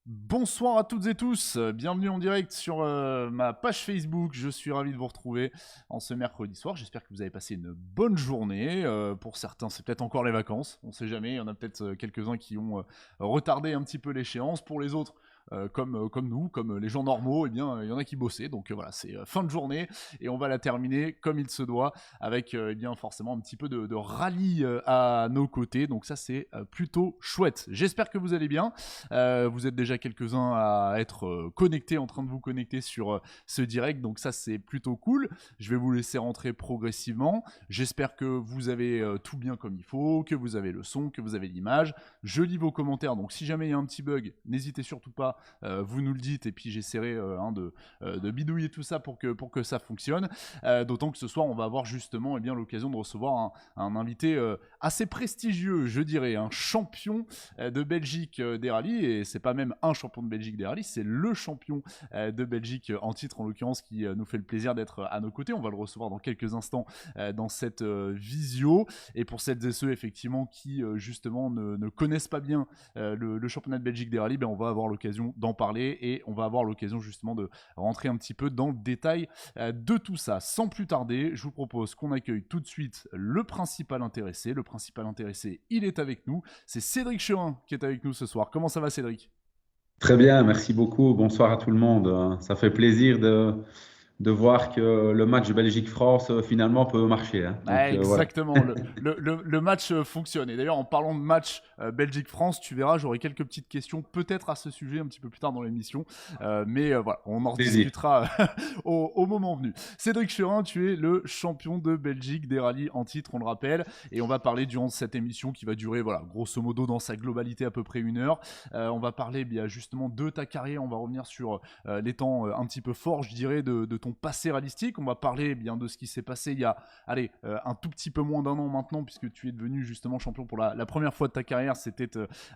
Bonsoir à toutes et tous, bienvenue en direct sur ma page Facebook, je suis ravi de vous retrouver en ce mercredi soir, j'espère que vous avez passé une bonne journée, pour certains c'est peut-être encore les vacances, on sait jamais, il y en a peut-être quelques-uns qui ont retardé un petit peu l'échéance, pour les autres comme nous, comme les gens normaux, eh bien il y en a qui bossaient, donc voilà, c'est fin de journée et on va la terminer comme il se doit avec eh bien forcément un petit peu de rallye à nos côtés, donc ça c'est plutôt chouette. J'espère que vous allez bien. Vous êtes déjà quelques-uns à être connectés, en train de vous connecter sur ce direct, donc ça c'est plutôt cool. Je vais vous laisser rentrer progressivement. J'espère que vous avez tout bien comme il faut, que vous avez le son, que vous avez l'image. Je lis vos commentaires, donc si jamais il y a un petit bug, n'hésitez surtout pas, vous nous le dites, et puis j'essaierai de bidouiller tout ça pour que ça fonctionne. D'autant que ce soir, on va avoir justement bien l'occasion de recevoir un invité assez prestigieux, je dirais, un champion de Belgique des rallyes, et c'est pas même un champion de Belgique des rallyes, c'est le champion de Belgique en titre en l'occurrence qui nous fait le plaisir d'être à nos côtés. On va le recevoir dans quelques instants dans cette visio, et pour celles et ceux effectivement qui justement ne connaissent pas bien le championnat de Belgique des rallyes, ben, on va avoir l'occasion d'en parler et on va avoir l'occasion justement de rentrer un petit peu dans le détail de tout ça. Sans plus tarder, je vous propose qu'on accueille tout de suite le principal intéressé. Le principal intéressé, il est avec nous. C'est Cédric Cherin qui est avec nous ce soir. Comment ça va, Cédric? Très bien, merci beaucoup. Bonsoir à tout le monde. Ça fait plaisir de voir que le match Belgique-France finalement peut marcher, hein. Ah, Donc voilà. exactement, le match fonctionne. Et d'ailleurs, en parlant de match Belgique-France, tu verras, j'aurai quelques petites questions peut-être à ce sujet un petit peu plus tard dans l'émission. Mais voilà, on en Plaisir. rediscutera au moment venu. Cédric Cherin, tu es le champion de Belgique des rallyes en titre, on le rappelle. Et on va parler durant cette émission qui va durer, voilà, grosso modo dans sa globalité à peu près 1 heure. On va parler bien, justement de ta carrière, on va revenir sur les temps un petit peu forts, je dirais, de ton passé rallistique. On va parler bien de ce qui s'est passé il y a, allez, un tout petit peu moins d'1 an maintenant, puisque tu es devenu justement champion pour la première fois de ta carrière, c'était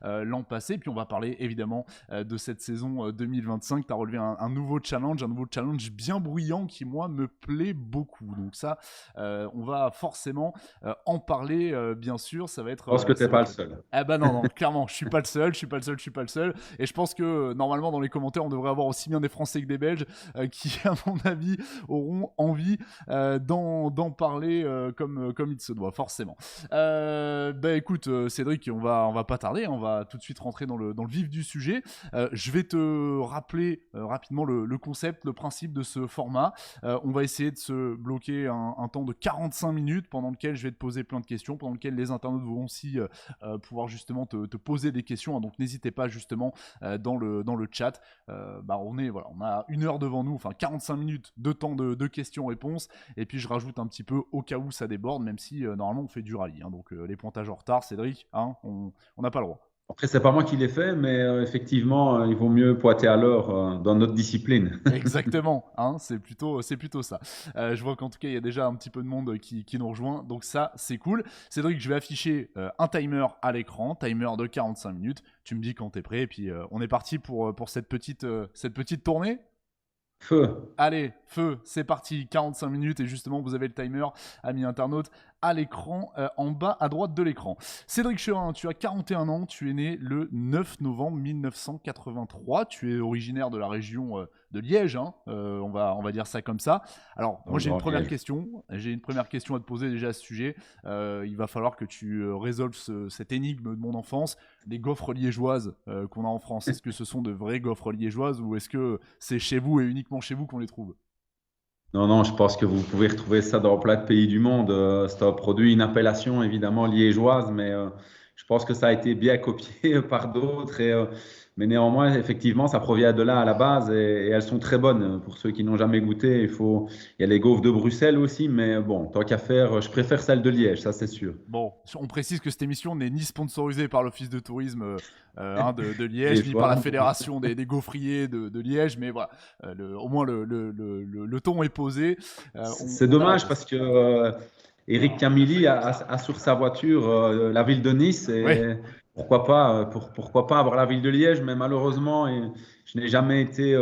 l'an passé. Puis on va parler évidemment de cette saison 2025. Tu as relevé un nouveau challenge bien bruyant qui, moi, me plaît beaucoup. Donc ça, on va forcément en parler, bien sûr. Ça va Je pense que être... tu n'es ça va pas le être... seul. Ah bah non, non, clairement, je suis pas le seul, je suis pas le seul, je suis pas le seul. Et je pense que normalement dans les commentaires, on devrait avoir aussi bien des Français que des Belges qui, à mon avis, auront envie d'en parler comme il se doit, forcément. Bah écoute, Cédric, on va pas tarder, on va tout de suite rentrer dans le vif du sujet. Je vais te rappeler rapidement le concept, le principe de ce format. On va essayer de se bloquer un temps de 45 minutes pendant lequel je vais te poser plein de questions, pendant lequel les internautes vont aussi pouvoir justement te poser des questions, hein. Donc n'hésitez pas justement dans le chat. Bah voilà, on a 1 heure devant nous, enfin 45 minutes de temps de questions-réponses, et puis je rajoute un petit peu au cas où ça déborde, même si normalement on fait du rallye, hein. Donc les pointages en retard, Cédric, hein, on n'a pas le droit. Après, c'est pas moi qui l'ai fait, mais effectivement, il vaut mieux pointer à l'heure dans notre discipline. Exactement, hein, c'est plutôt ça. Je vois qu'en tout cas, il y a déjà un petit peu de monde qui nous rejoint, donc ça, c'est cool. Cédric, je vais afficher un timer à l'écran, timer de 45 minutes. Tu me dis quand t'es prêt, et puis on est parti pour cette petite tournée. Feu. Allez, feu, c'est parti, 45 minutes, et justement, vous avez le timer, amis internautes, à l'écran, en bas à droite de l'écran. Cédric Cherin, tu as 41 ans, tu es né le 9 novembre 1983, tu es originaire de la région de Liège, hein, on va dire ça comme ça. Alors, Dans moi le j'ai une Grand première Liège. question, à te poser déjà à ce sujet. Il va falloir que tu résolves cette énigme de mon enfance, les gaufres liégeoises qu'on a en France. Est-ce que ce sont de vraies gaufres liégeoises, ou est-ce que c'est chez vous et uniquement chez vous qu'on les trouve? Non, non, je pense que vous pouvez retrouver ça dans plein de pays du monde. C'est un produit, une appellation évidemment liégeoise, mais je pense que ça a été bien copié par d'autres. Mais néanmoins, effectivement, ça provient de là à la base et elles sont très bonnes. Pour ceux qui n'ont jamais goûté, il y a les gaufres de Bruxelles aussi, mais bon, tant qu'à faire, je préfère celles de Liège, ça c'est sûr. Bon, on précise que cette émission n'est ni sponsorisée par l'Office de tourisme hein, de Liège, ni par la Liégeoise. Fédération des gaufriers de Liège, mais voilà, au moins le ton est posé. C'est On a la dommage ref. parce que Eric Camilli a sur sa voiture la ville de Nice Ouais, et pourquoi pas avoir la ville de Liège, mais malheureusement, je n'ai jamais été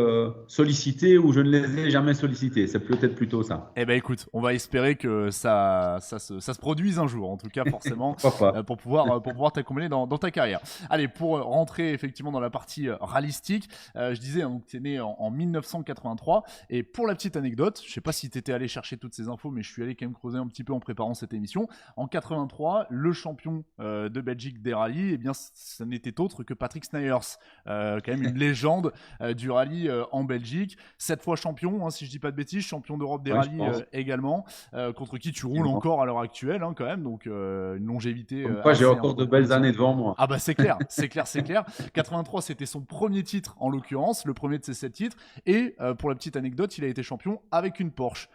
sollicité ou je ne les ai jamais sollicités. C'est peut-être plutôt ça. Eh ben écoute, on va espérer que ça se produise un jour, en tout cas forcément, Pourquoi pas? pour pouvoir t'accompagner dans ta carrière. Allez, pour rentrer effectivement dans la partie rallistique, je disais, hein, tu es né en 1983, et pour la petite anecdote, je sais pas si tu étais allé chercher toutes ces infos, mais je suis allé quand même creuser un petit peu en préparant cette émission. En 83, le champion de Belgique des rallyes, eh bien, ça n'était autre que Patrick Snijers, quand même une légende du rallye en Belgique, 7 fois champion, hein, si je dis pas de bêtises, champion d'Europe des Ouais, je rallyes pense. également, contre qui tu roules Effectivement. encore à l'heure actuelle, hein, quand même, donc une longévité Comme quoi, j'ai assez encore de belles impressionnante. années devant moi. Ah bah c'est clair, c'est clair, c'est clair. 83, c'était son premier titre en l'occurrence, le premier de ses 7 titres, et pour la petite anecdote, il a été champion avec une Porsche.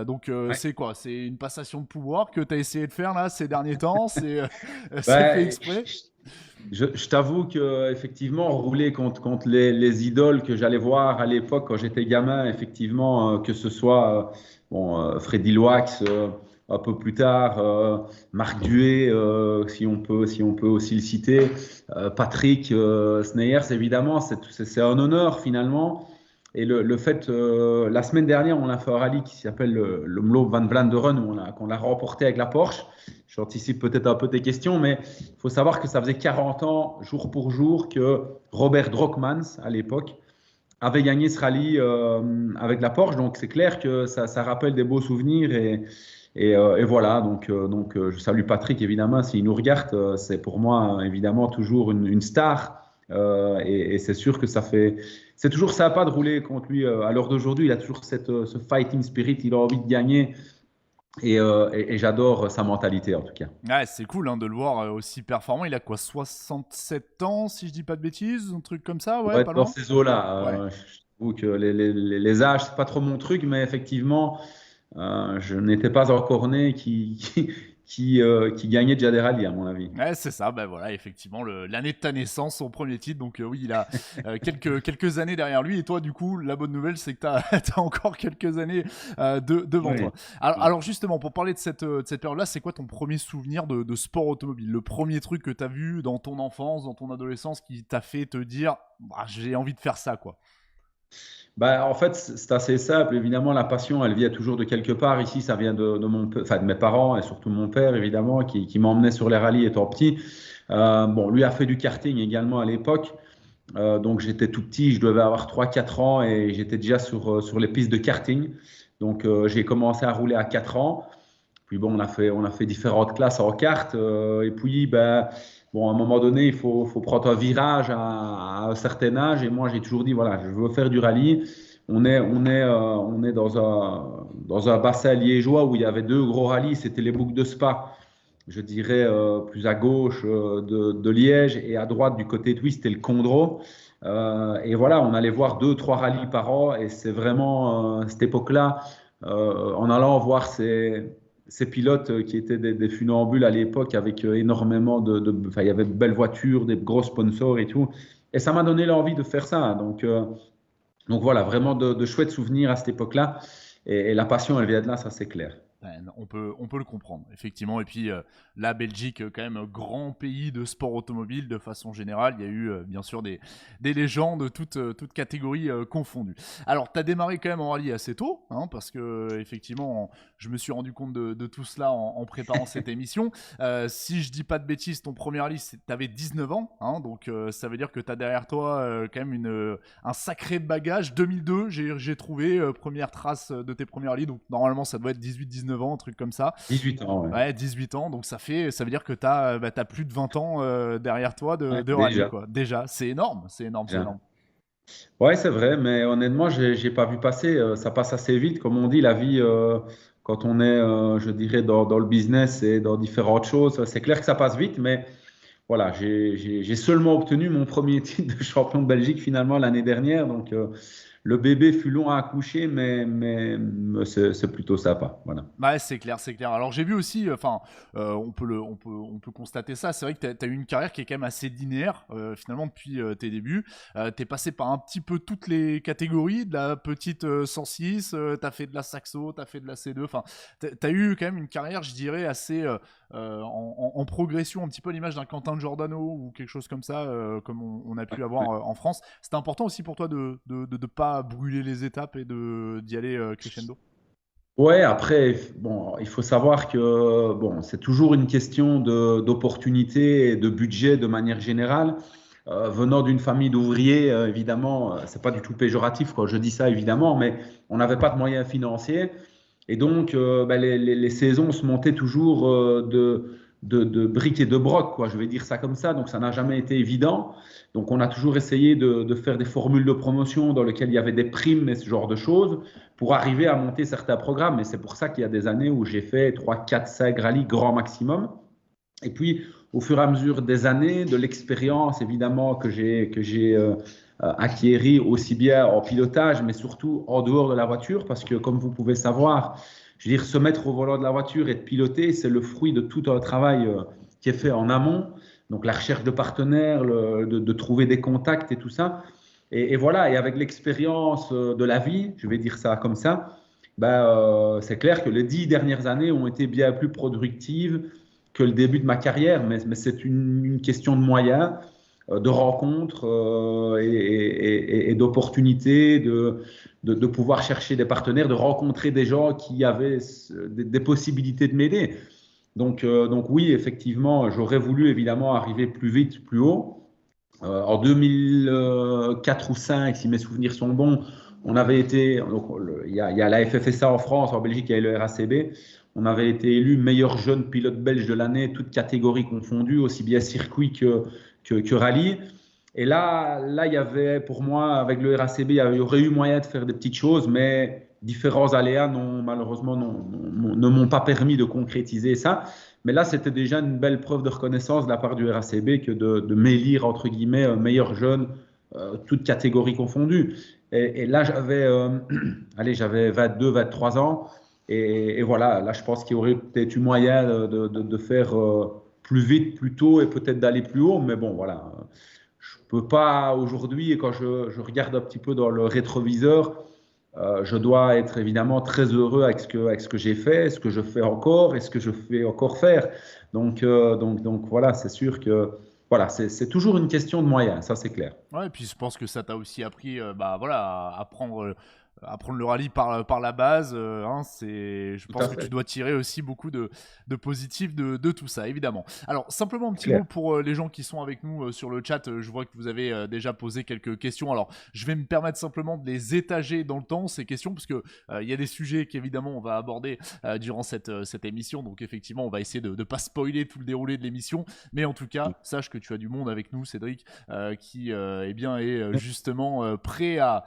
Donc Ouais. c'est quoi? C'est une passation de pouvoir que tu as essayé de faire là ces derniers temps? C'est fait Ben, exprès? je t'avoue que effectivement, rouler contre les idoles que j'allais voir à l'époque quand j'étais gamin, effectivement, que ce soit Freddy Loax, un peu plus tard, Marc Duet, si on peut aussi le citer, Patrick Sneyers, évidemment, c'est un honneur finalement. Et le fait, la semaine dernière, on a fait un rallye qui s'appelle le Mlo Van Vlaanderen, qu'on l'a remporté avec la Porsche. J'anticipe peut-être un peu tes questions, mais il faut savoir que ça faisait 40 ans, jour pour jour, que Robert Drockmans, à l'époque, avait gagné ce rallye avec la Porsche. Donc, c'est clair que ça rappelle des beaux souvenirs. Et voilà, donc je salue Patrick, évidemment, s'il nous regarde. C'est pour moi, évidemment, toujours une star. Et c'est sûr que c'est toujours sympa de rouler contre lui. À l'heure d'aujourd'hui, il a toujours ce fighting spirit, il a envie de gagner. Et j'adore sa mentalité, en tout cas. Ouais, c'est cool hein, de le voir aussi performant. Il a quoi, 67 ans, si je dis pas de bêtises, un truc comme ça, ouais, Ouais, pas dans loin. ces eaux-là, Ouais. je trouve que les âges, c'est pas trop mon truc, mais effectivement, je n'étais pas encore né qui gagnait déjà des rallyes, à mon avis. Ouais, c'est ça, ben voilà, effectivement, l'année de ta naissance, son premier titre, donc oui, il a quelques années derrière lui, et toi, du coup, la bonne nouvelle, c'est que tu as, encore quelques années devant Oui. toi. Alors, justement, pour parler de cette période-là, c'est quoi ton premier souvenir de sport automobile? Le premier truc que tu as vu dans ton enfance, dans ton adolescence, qui t'a fait te dire, bah, j'ai envie de faire ça, quoi. Bah, en fait, c'est assez simple. Évidemment, la passion, elle vient toujours de quelque part. Ici, ça vient de mes parents et surtout de mon père, évidemment, qui m'emmenait sur les rallyes étant petit. Bon, lui a fait du karting également à l'époque. Donc, j'étais tout petit, je devais avoir 3 4 ans et j'étais déjà sur les pistes de karting. Donc, j'ai commencé à rouler à 4 ans. Puis bon, on a fait différentes classes en kart. Et puis, ben, bon, à un moment donné, il faut prendre un virage à un certain âge. Et moi, j'ai toujours dit, voilà, je veux faire du rallye. On est dans un bassin liégeois où il y avait 2 gros rallyes. C'était les boucles de Spa, je dirais, plus à gauche de Liège et à droite du côté de Huy, c'était le Condro. Et voilà, on allait voir 2 3 rallyes par an. Et c'est vraiment cette époque-là, en allant voir ces pilotes qui étaient des funambules à l'époque avec énormément enfin, il y avait de belles voitures, des gros sponsors et tout. Et ça m'a donné l'envie de faire ça. Donc voilà, vraiment de chouettes souvenirs à cette époque-là. Et la passion, elle vient de là, ça c'est clair. Ben, on peut le comprendre, effectivement. Et puis, la Belgique, quand même, grand pays de sport automobile de façon générale. Il y a eu, bien sûr, des légendes, toutes catégories confondues. Alors, tu as démarré quand même en rallye assez tôt, hein, parce que, effectivement, je me suis rendu compte de tout cela en préparant cette émission. Si je dis pas de bêtises, ton premier rallye, tu avais 19 ans, hein, donc ça veut dire que tu as derrière toi quand même un sacré bagage. 2002, j'ai trouvé, première trace de tes premiers rallyes, donc normalement, ça doit être 18-19 ans, un truc comme ça. 18 ans, ouais. Ouais, 18 ans, donc ça veut dire que t'as plus de 20 ans derrière toi Ouais, de rallye, déjà. quoi. Déjà, c'est énorme, c'est énorme, c'est Déjà. énorme. Ouais, c'est vrai, mais honnêtement, j'ai pas vu passer. Ça passe assez vite, comme on dit, la vie, quand on est, je dirais, dans le business et dans différentes choses. C'est clair que ça passe vite, mais voilà, j'ai seulement obtenu mon premier titre de champion de Belgique finalement l'année dernière. Donc, le bébé fut long à accoucher, mais c'est plutôt sympa. Voilà. Ouais, c'est clair, c'est clair. Alors j'ai vu aussi, enfin, on peut constater ça. C'est vrai que t'as eu une carrière qui est quand même assez linéaire, finalement, depuis tes débuts. T'es passé par un petit peu toutes les catégories, de la petite 106, t'as fait de la saxo, t'as fait de la C2. Enfin, t'as eu quand même une carrière, je dirais, assez en progression, un petit peu à l'image d'un Quentin Giordano ou quelque chose comme ça, comme on a pu avoir en France. C'était important aussi pour toi de pas brûler les étapes et d'y aller crescendo. Ouais, après, bon, il faut savoir que bon, c'est toujours une question d'opportunité et de budget de manière générale. Venant d'une famille d'ouvriers, évidemment, c'est pas du tout péjoratif quand je dis ça, évidemment, mais on n'avait pas de moyens financiers. Et donc, ben, les saisons se montaient toujours de briques et de broc, quoi. Je vais dire ça comme ça. Donc, ça n'a jamais été évident. Donc, on a toujours essayé de faire des formules de promotion dans lesquelles il y avait des primes et ce genre de choses pour arriver à monter certains programmes. Et c'est pour ça qu'il y a des années où j'ai fait 3, 4, 5 rallyes grand maximum. Et puis, au fur et à mesure des années, de l'expérience évidemment que j'ai acquérie aussi bien en pilotage, mais surtout en dehors de la voiture, parce que comme vous pouvez savoir, je veux dire, se mettre au volant de la voiture et de piloter, c'est le fruit de tout un travail qui est fait en amont. Donc la recherche de partenaires, de trouver des contacts et tout ça. Et voilà, et avec l'expérience de la vie, je vais dire ça comme ça, ben, c'est clair que les 10 dernières années ont été bien plus productives que le début de ma carrière, mais c'est une question de moyens, de rencontres et d'opportunités, de pouvoir chercher des partenaires, de rencontrer des gens qui avaient des possibilités de m'aider. Donc oui, effectivement, j'aurais voulu évidemment arriver plus vite, plus haut. En 2004 ou 2005, si mes souvenirs sont bons, on avait été, donc, il y a la FFSA en France, en Belgique, il y a le RACB. On avait été élu meilleur jeune pilote belge de l'année, toutes catégories confondues, aussi bien circuit que rallye. Et là, il y avait pour moi, avec le RACB, il y aurait eu moyen de faire des petites choses, mais différents aléas malheureusement ne m'ont pas permis de concrétiser ça. Mais là, c'était déjà une belle preuve de reconnaissance de la part du RACB que de m'élire, entre guillemets, meilleur jeune, toutes catégories confondues. Et là, j'avais 22, 23 ans. Et voilà, là, je pense qu'il y aurait peut-être eu moyen de faire plus vite, plus tôt et peut-être d'aller plus haut. Mais bon, voilà. Je ne peux pas aujourd'hui, et quand je regarde un petit peu dans le rétroviseur, je dois être évidemment très heureux avec ce que j'ai fait, ce que je fais encore et ce que je fais encore faire. Donc voilà, c'est sûr que voilà, c'est toujours une question de moyens, ça c'est clair. Ouais, et puis je pense que ça t'a aussi appris, bah voilà, à prendre le rallye par la base. Hein, je Tout pense à que tu fait, dois tirer aussi beaucoup de positifs de tout ça, évidemment. Alors, simplement un petit mot clair. pour les gens qui sont avec nous sur le chat. Je vois que vous avez déjà posé quelques questions. Alors, je vais me permettre simplement de les étager dans le temps, ces questions, parce que il y a des sujets qu'évidemment on va aborder durant cette émission. Donc, effectivement, on va essayer de ne pas spoiler tout le déroulé de l'émission. Mais en tout cas, sache que tu as du monde avec nous, Cédric, qui eh bien, est justement prêt à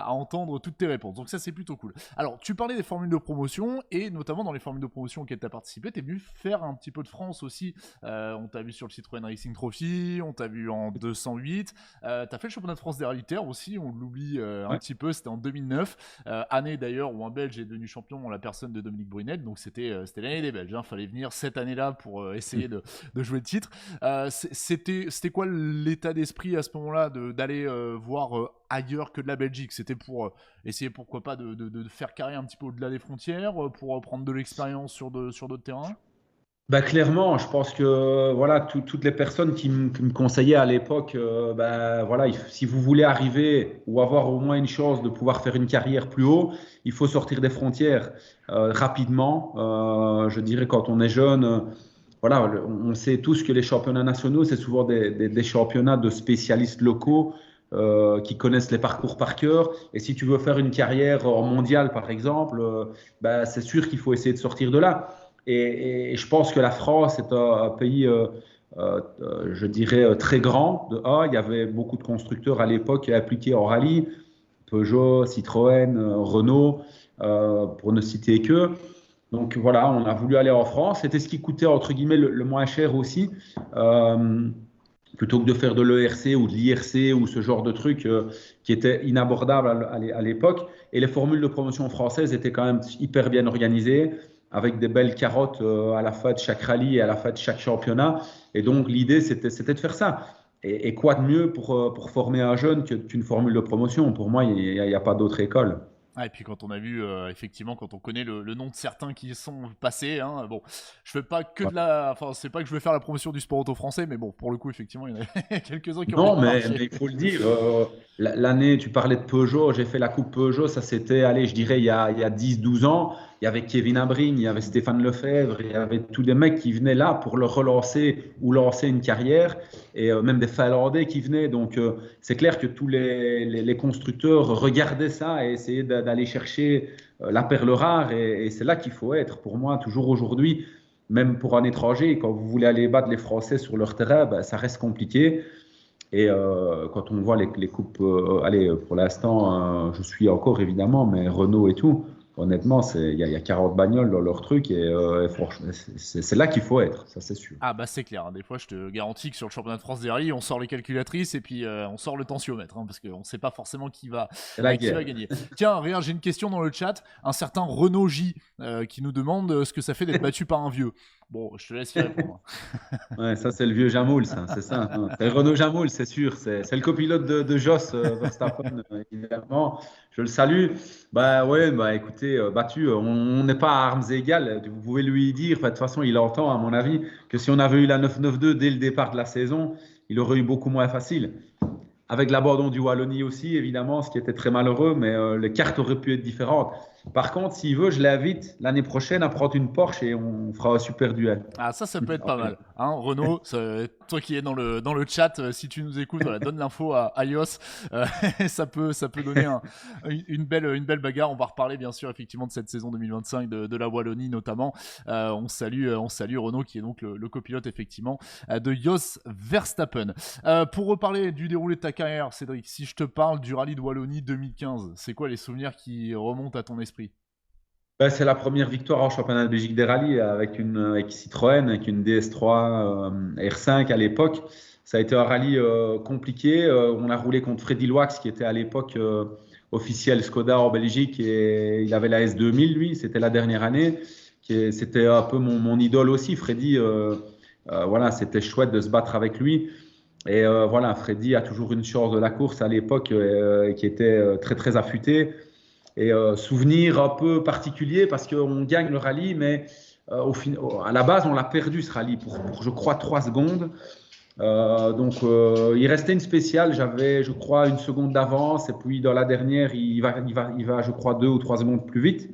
entendre toutes tes réponses. Donc ça, c'est plutôt cool. Alors, tu parlais des formules de promotion, et notamment dans les formules de promotion auxquelles tu as participé, tu es venu faire un petit peu de France aussi. On t'a vu sur le Citroën Racing Trophy, on t'a vu en 208, tu as fait le championnat de France des rallyes terre aussi, on l'oublie un Ouais. petit peu, c'était en 2009, année d'ailleurs où un Belge est devenu champion en la personne de Dominique Brunel, donc c'était l'année des Belges, hein. Fallait venir cette année-là pour essayer de jouer le titre. C'était quoi l'état d'esprit à ce moment-là d'aller voir ailleurs que de la Belgique? C'était pour essayer pourquoi pas de faire carrière un petit peu au-delà des frontières, pour prendre de l'expérience sur d'autres terrains? Bah, clairement, je pense que voilà, toutes les personnes qui me conseillaient à l'époque, bah, voilà, si vous voulez arriver ou avoir au moins une chance de pouvoir faire une carrière plus haut, il faut sortir des frontières rapidement. Je dirais quand on est jeune, voilà, on sait tous que les championnats nationaux, c'est souvent des championnats de spécialistes locaux qui connaissent les parcours par cœur. Et si tu veux faire une carrière en mondial, par exemple, bah, c'est sûr qu'il faut essayer de sortir de là. Et je pense que la France est un pays, je dirais, très grand. De A, il y avait beaucoup de constructeurs à l'époque impliqués en rallye, Peugeot, Citroën, Renault, pour ne citer que. Donc voilà, on a voulu aller en France. C'était ce qui coûtait, entre guillemets, le moins cher aussi. Euh, plutôt que de faire de l'ERC ou de l'IRC ou ce genre de trucs qui étaient inabordables à l'époque. Et les formules de promotion françaises étaient quand même hyper bien organisées, avec des belles carottes à la fin de chaque rallye et à la fin de chaque championnat. Et donc l'idée, c'était de faire ça. Et quoi de mieux pour former un jeune qu'une formule de promotion? Pour moi, il n'y a pas d'autre école. Ah, et puis quand on a vu, effectivement, quand on connaît le nom de certains qui y sont passés, hein, bon, je fais pas que de la... Enfin, c'est pas que je veux faire la promotion du sport auto français, mais bon, pour le coup, effectivement, il y en a quelques-uns qui ont Non, bien marché. mais il faut le dire. L'année, tu parlais de Peugeot, j'ai fait la Coupe Peugeot, ça c'était, allez, je dirais, il y a 10-12 ans. Il y avait Kevin Abrine, il y avait Stéphane Lefebvre, il y avait tous des mecs qui venaient là pour leur relancer ou lancer une carrière, et même des Finlandais qui venaient. Donc, c'est clair que tous les constructeurs regardaient ça et essayaient d'aller chercher la perle rare, et c'est là qu'il faut être. Pour moi, toujours aujourd'hui, même pour un étranger, quand vous voulez aller battre les Français sur leur terrain, ben, ça reste compliqué. Et quand on voit les coupes, allez, pour l'instant, je suis encore évidemment, mais Renault et tout, honnêtement, il y a 40 bagnoles dans leur truc et franchement, c'est là qu'il faut être, ça c'est sûr. Ah bah c'est clair, hein. Des fois je te garantis que sur le championnat de France des rallyes, on sort les calculatrices et puis on sort le tensiomètre, hein, parce qu'on sait pas forcément C'est la qui va guerre. gagner. Tiens, regarde, j'ai une question dans le chat, un certain Renaud J qui nous demande ce que ça fait d'être battu par un vieux. Bon, je te laisse y répondre. Ouais, ça c'est le vieux Jamoul, ça, c'est ça. Hein. C'est Renaud Jamoul, c'est sûr. C'est le copilote de Jos Verstappen, évidemment. Je le salue. Bah ouais, bah écoutez, battu, on n'est pas à armes égales. Vous pouvez lui dire, enfin, de toute façon, il entend, à mon avis, que si on avait eu la 992 dès le départ de la saison, il aurait eu beaucoup moins facile. Avec l'abandon du Wallonie aussi, évidemment, ce qui était très malheureux, mais les cartes auraient pu être différentes. Par contre, s'il veut, je l'invite l'année prochaine à prendre une Porsche et on fera un super duel. Ah ça peut être pas mal. Hein, Renaud, toi qui es dans le chat, si tu nous écoutes, voilà, donne l'info à iOS. Euh, ça peut donner une belle bagarre. On va reparler bien sûr effectivement de cette saison 2025 de la Wallonie notamment. On salue Renaud qui est donc le copilote effectivement de Jos Verstappen. Pour reparler du déroulé de ta carrière, Cédric, si je te parle du rallye de Wallonie 2015, c'est quoi les souvenirs qui remontent à ton esprit? Ben, c'est la première victoire en championnat de Belgique des rallyes avec Citroën, avec une DS3 R5 à l'époque. Ça a été un rallye compliqué. On a roulé contre Freddy Loax, qui était à l'époque officiel Skoda en Belgique, et il avait la S2000, lui. C'était la dernière année. C'était un peu mon idole aussi. Freddy, voilà, c'était chouette de se battre avec lui. Et voilà, Freddy a toujours une chance de la course à l'époque qui était très, très affûtée. Et souvenir un peu particulier parce qu'on gagne le rallye, mais à la base, on l'a perdu ce rallye pour, je crois, 3 secondes. Donc, il restait une spéciale. J'avais, je crois, une seconde d'avance. Et puis, dans la dernière, il va, je crois, 2 ou 3 secondes plus vite.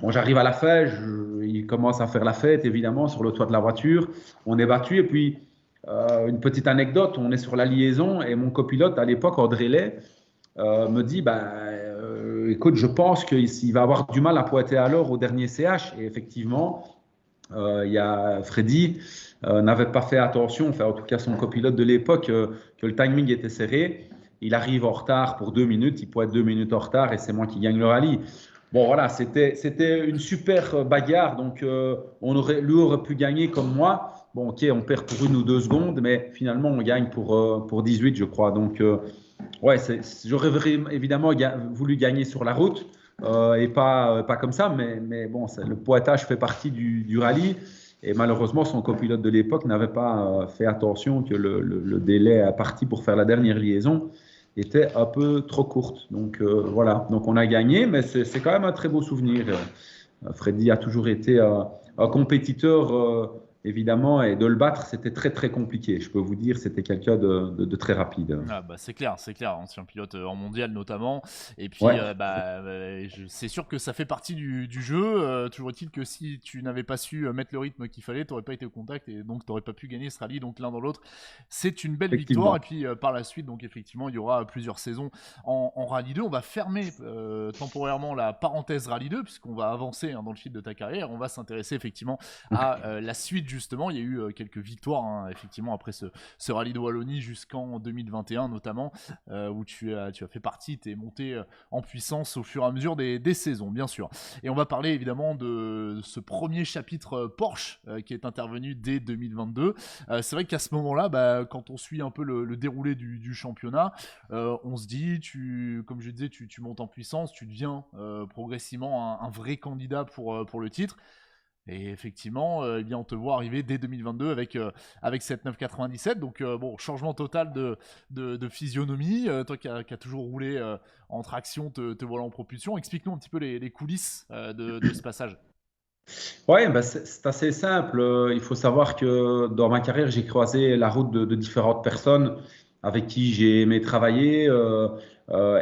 Bon, j'arrive à la fin. Il commence à faire la fête, évidemment, sur le toit de la voiture. On est battu. Et puis, une petite anecdote, on est sur la liaison et mon copilote, à l'époque, André Lay, me dit bah, écoute, je pense qu'il va avoir du mal à pointer à l'heure au dernier CH. Et effectivement, il y a Freddy n'avait pas fait attention, enfin, en tout cas son copilote de l'époque, que le timing était serré. Il arrive en retard pour 2 minutes, il pointe 2 minutes en retard et c'est moi qui gagne le rallye. Bon, voilà, c'était une super bagarre. Donc, lui aurait pu gagner comme moi. Bon, ok, on perd pour 1 ou 2 secondes, mais finalement, on gagne pour 18, je crois. Donc, ouais, j'aurais évidemment voulu gagner sur la route et pas comme ça, mais bon, le pointage fait partie du rallye. Et malheureusement, son copilote de l'époque n'avait pas fait attention que le délai à partie pour faire la dernière liaison était un peu trop courte. Donc voilà, donc on a gagné, mais c'est quand même un très beau souvenir. Freddy a toujours été un compétiteur, évidemment, et de le battre, c'était très très compliqué. Je peux vous dire, c'était quelqu'un de très rapide. Ah bah c'est clair, ancien pilote en mondial notamment. Et puis Ouais, c'est sûr que ça fait partie du jeu. Toujours est-il que si tu n'avais pas su mettre le rythme qu'il fallait, t'aurais pas été au contact et donc t'aurais pas pu gagner ce rallye. Donc l'un dans l'autre, c'est une belle victoire. Et effectivement. puis par la suite, donc effectivement, il y aura plusieurs saisons en rallye 2. On va fermer temporairement la parenthèse rallye 2 puisqu'on va avancer, hein, dans le fil de ta carrière. On va s'intéresser effectivement à la suite justement, il y a eu quelques victoires, hein, effectivement, après ce rallye de Wallonie jusqu'en 2021 notamment, où tu as fait partie, tu es monté en puissance au fur et à mesure des saisons, bien sûr. Et on va parler évidemment de ce premier chapitre Porsche qui est intervenu dès 2022. C'est vrai qu'à ce moment-là, quand on suit un peu le déroulé du championnat, on se dit, comme je disais, tu montes en puissance, tu deviens progressivement un vrai candidat pour le titre. Et effectivement, eh bien, on te voit arriver dès 2022 avec cette 997. Donc, changement total de physionomie. Toi qui as toujours roulé en traction, te voilà en propulsion. Explique-nous un petit peu les coulisses de ce passage. Ouais, c'est assez simple. Il faut savoir que dans ma carrière, j'ai croisé la route de différentes personnes avec qui j'ai aimé travailler.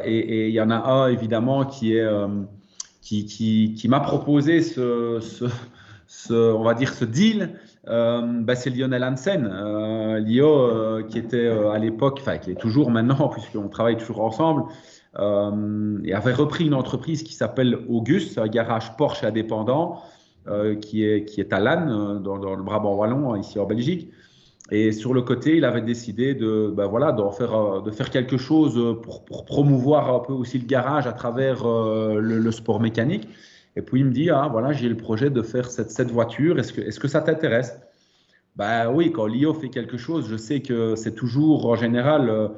Et il y en a un, évidemment, qui m'a proposé on va dire, ce deal. C'est Lionel Hansen. Lio, qui était à l'époque, enfin, qui est toujours maintenant, puisqu'on travaille toujours ensemble, et avait repris une entreprise qui s'appelle Auguste, un garage Porsche indépendant qui est à Lannes, dans le Brabant wallon, ici en Belgique. Et sur le côté, il avait décidé de faire quelque chose pour promouvoir un peu aussi le garage à travers le sport mécanique. Et puis il me dit, ah voilà, j'ai le projet de faire cette voiture, est-ce que ça t'intéresse? Oui, quand Lio fait quelque chose, je sais que c'est toujours en général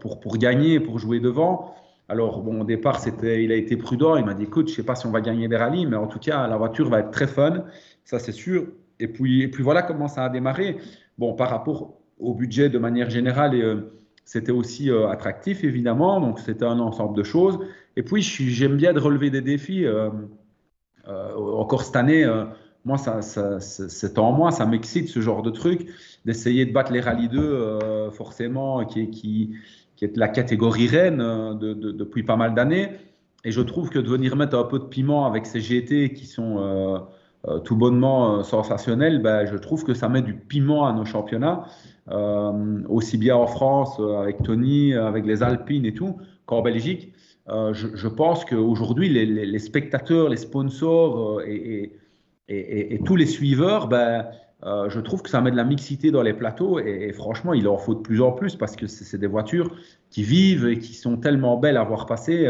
pour gagner, pour jouer devant. Alors, bon, au départ, il a été prudent. Il m'a dit, écoute, je ne sais pas si on va gagner des rallyes, mais en tout cas, la voiture va être très fun. Ça, c'est sûr. Et puis voilà comment ça a démarré. Bon, par rapport au budget de manière générale, c'était aussi attractif, évidemment. Donc, c'était un ensemble de choses. Et puis, j'aime bien de relever des défis. Encore cette année, moi, c'est en moi, ça m'excite ce genre de truc, d'essayer de battre les Rallye 2, forcément, qui est la catégorie reine depuis pas mal d'années. Et je trouve que de venir mettre un peu de piment avec ces GT qui sont tout bonnement sensationnels, je trouve que ça met du piment à nos championnats, aussi bien en France, avec Tony, avec les Alpines et tout, qu'en Belgique. Je pense qu'aujourd'hui, les spectateurs, les sponsors et tous les suiveurs, je trouve que ça met de la mixité dans les plateaux et franchement, il en faut de plus en plus parce que c'est des voitures qui vivent et qui sont tellement belles à voir passer.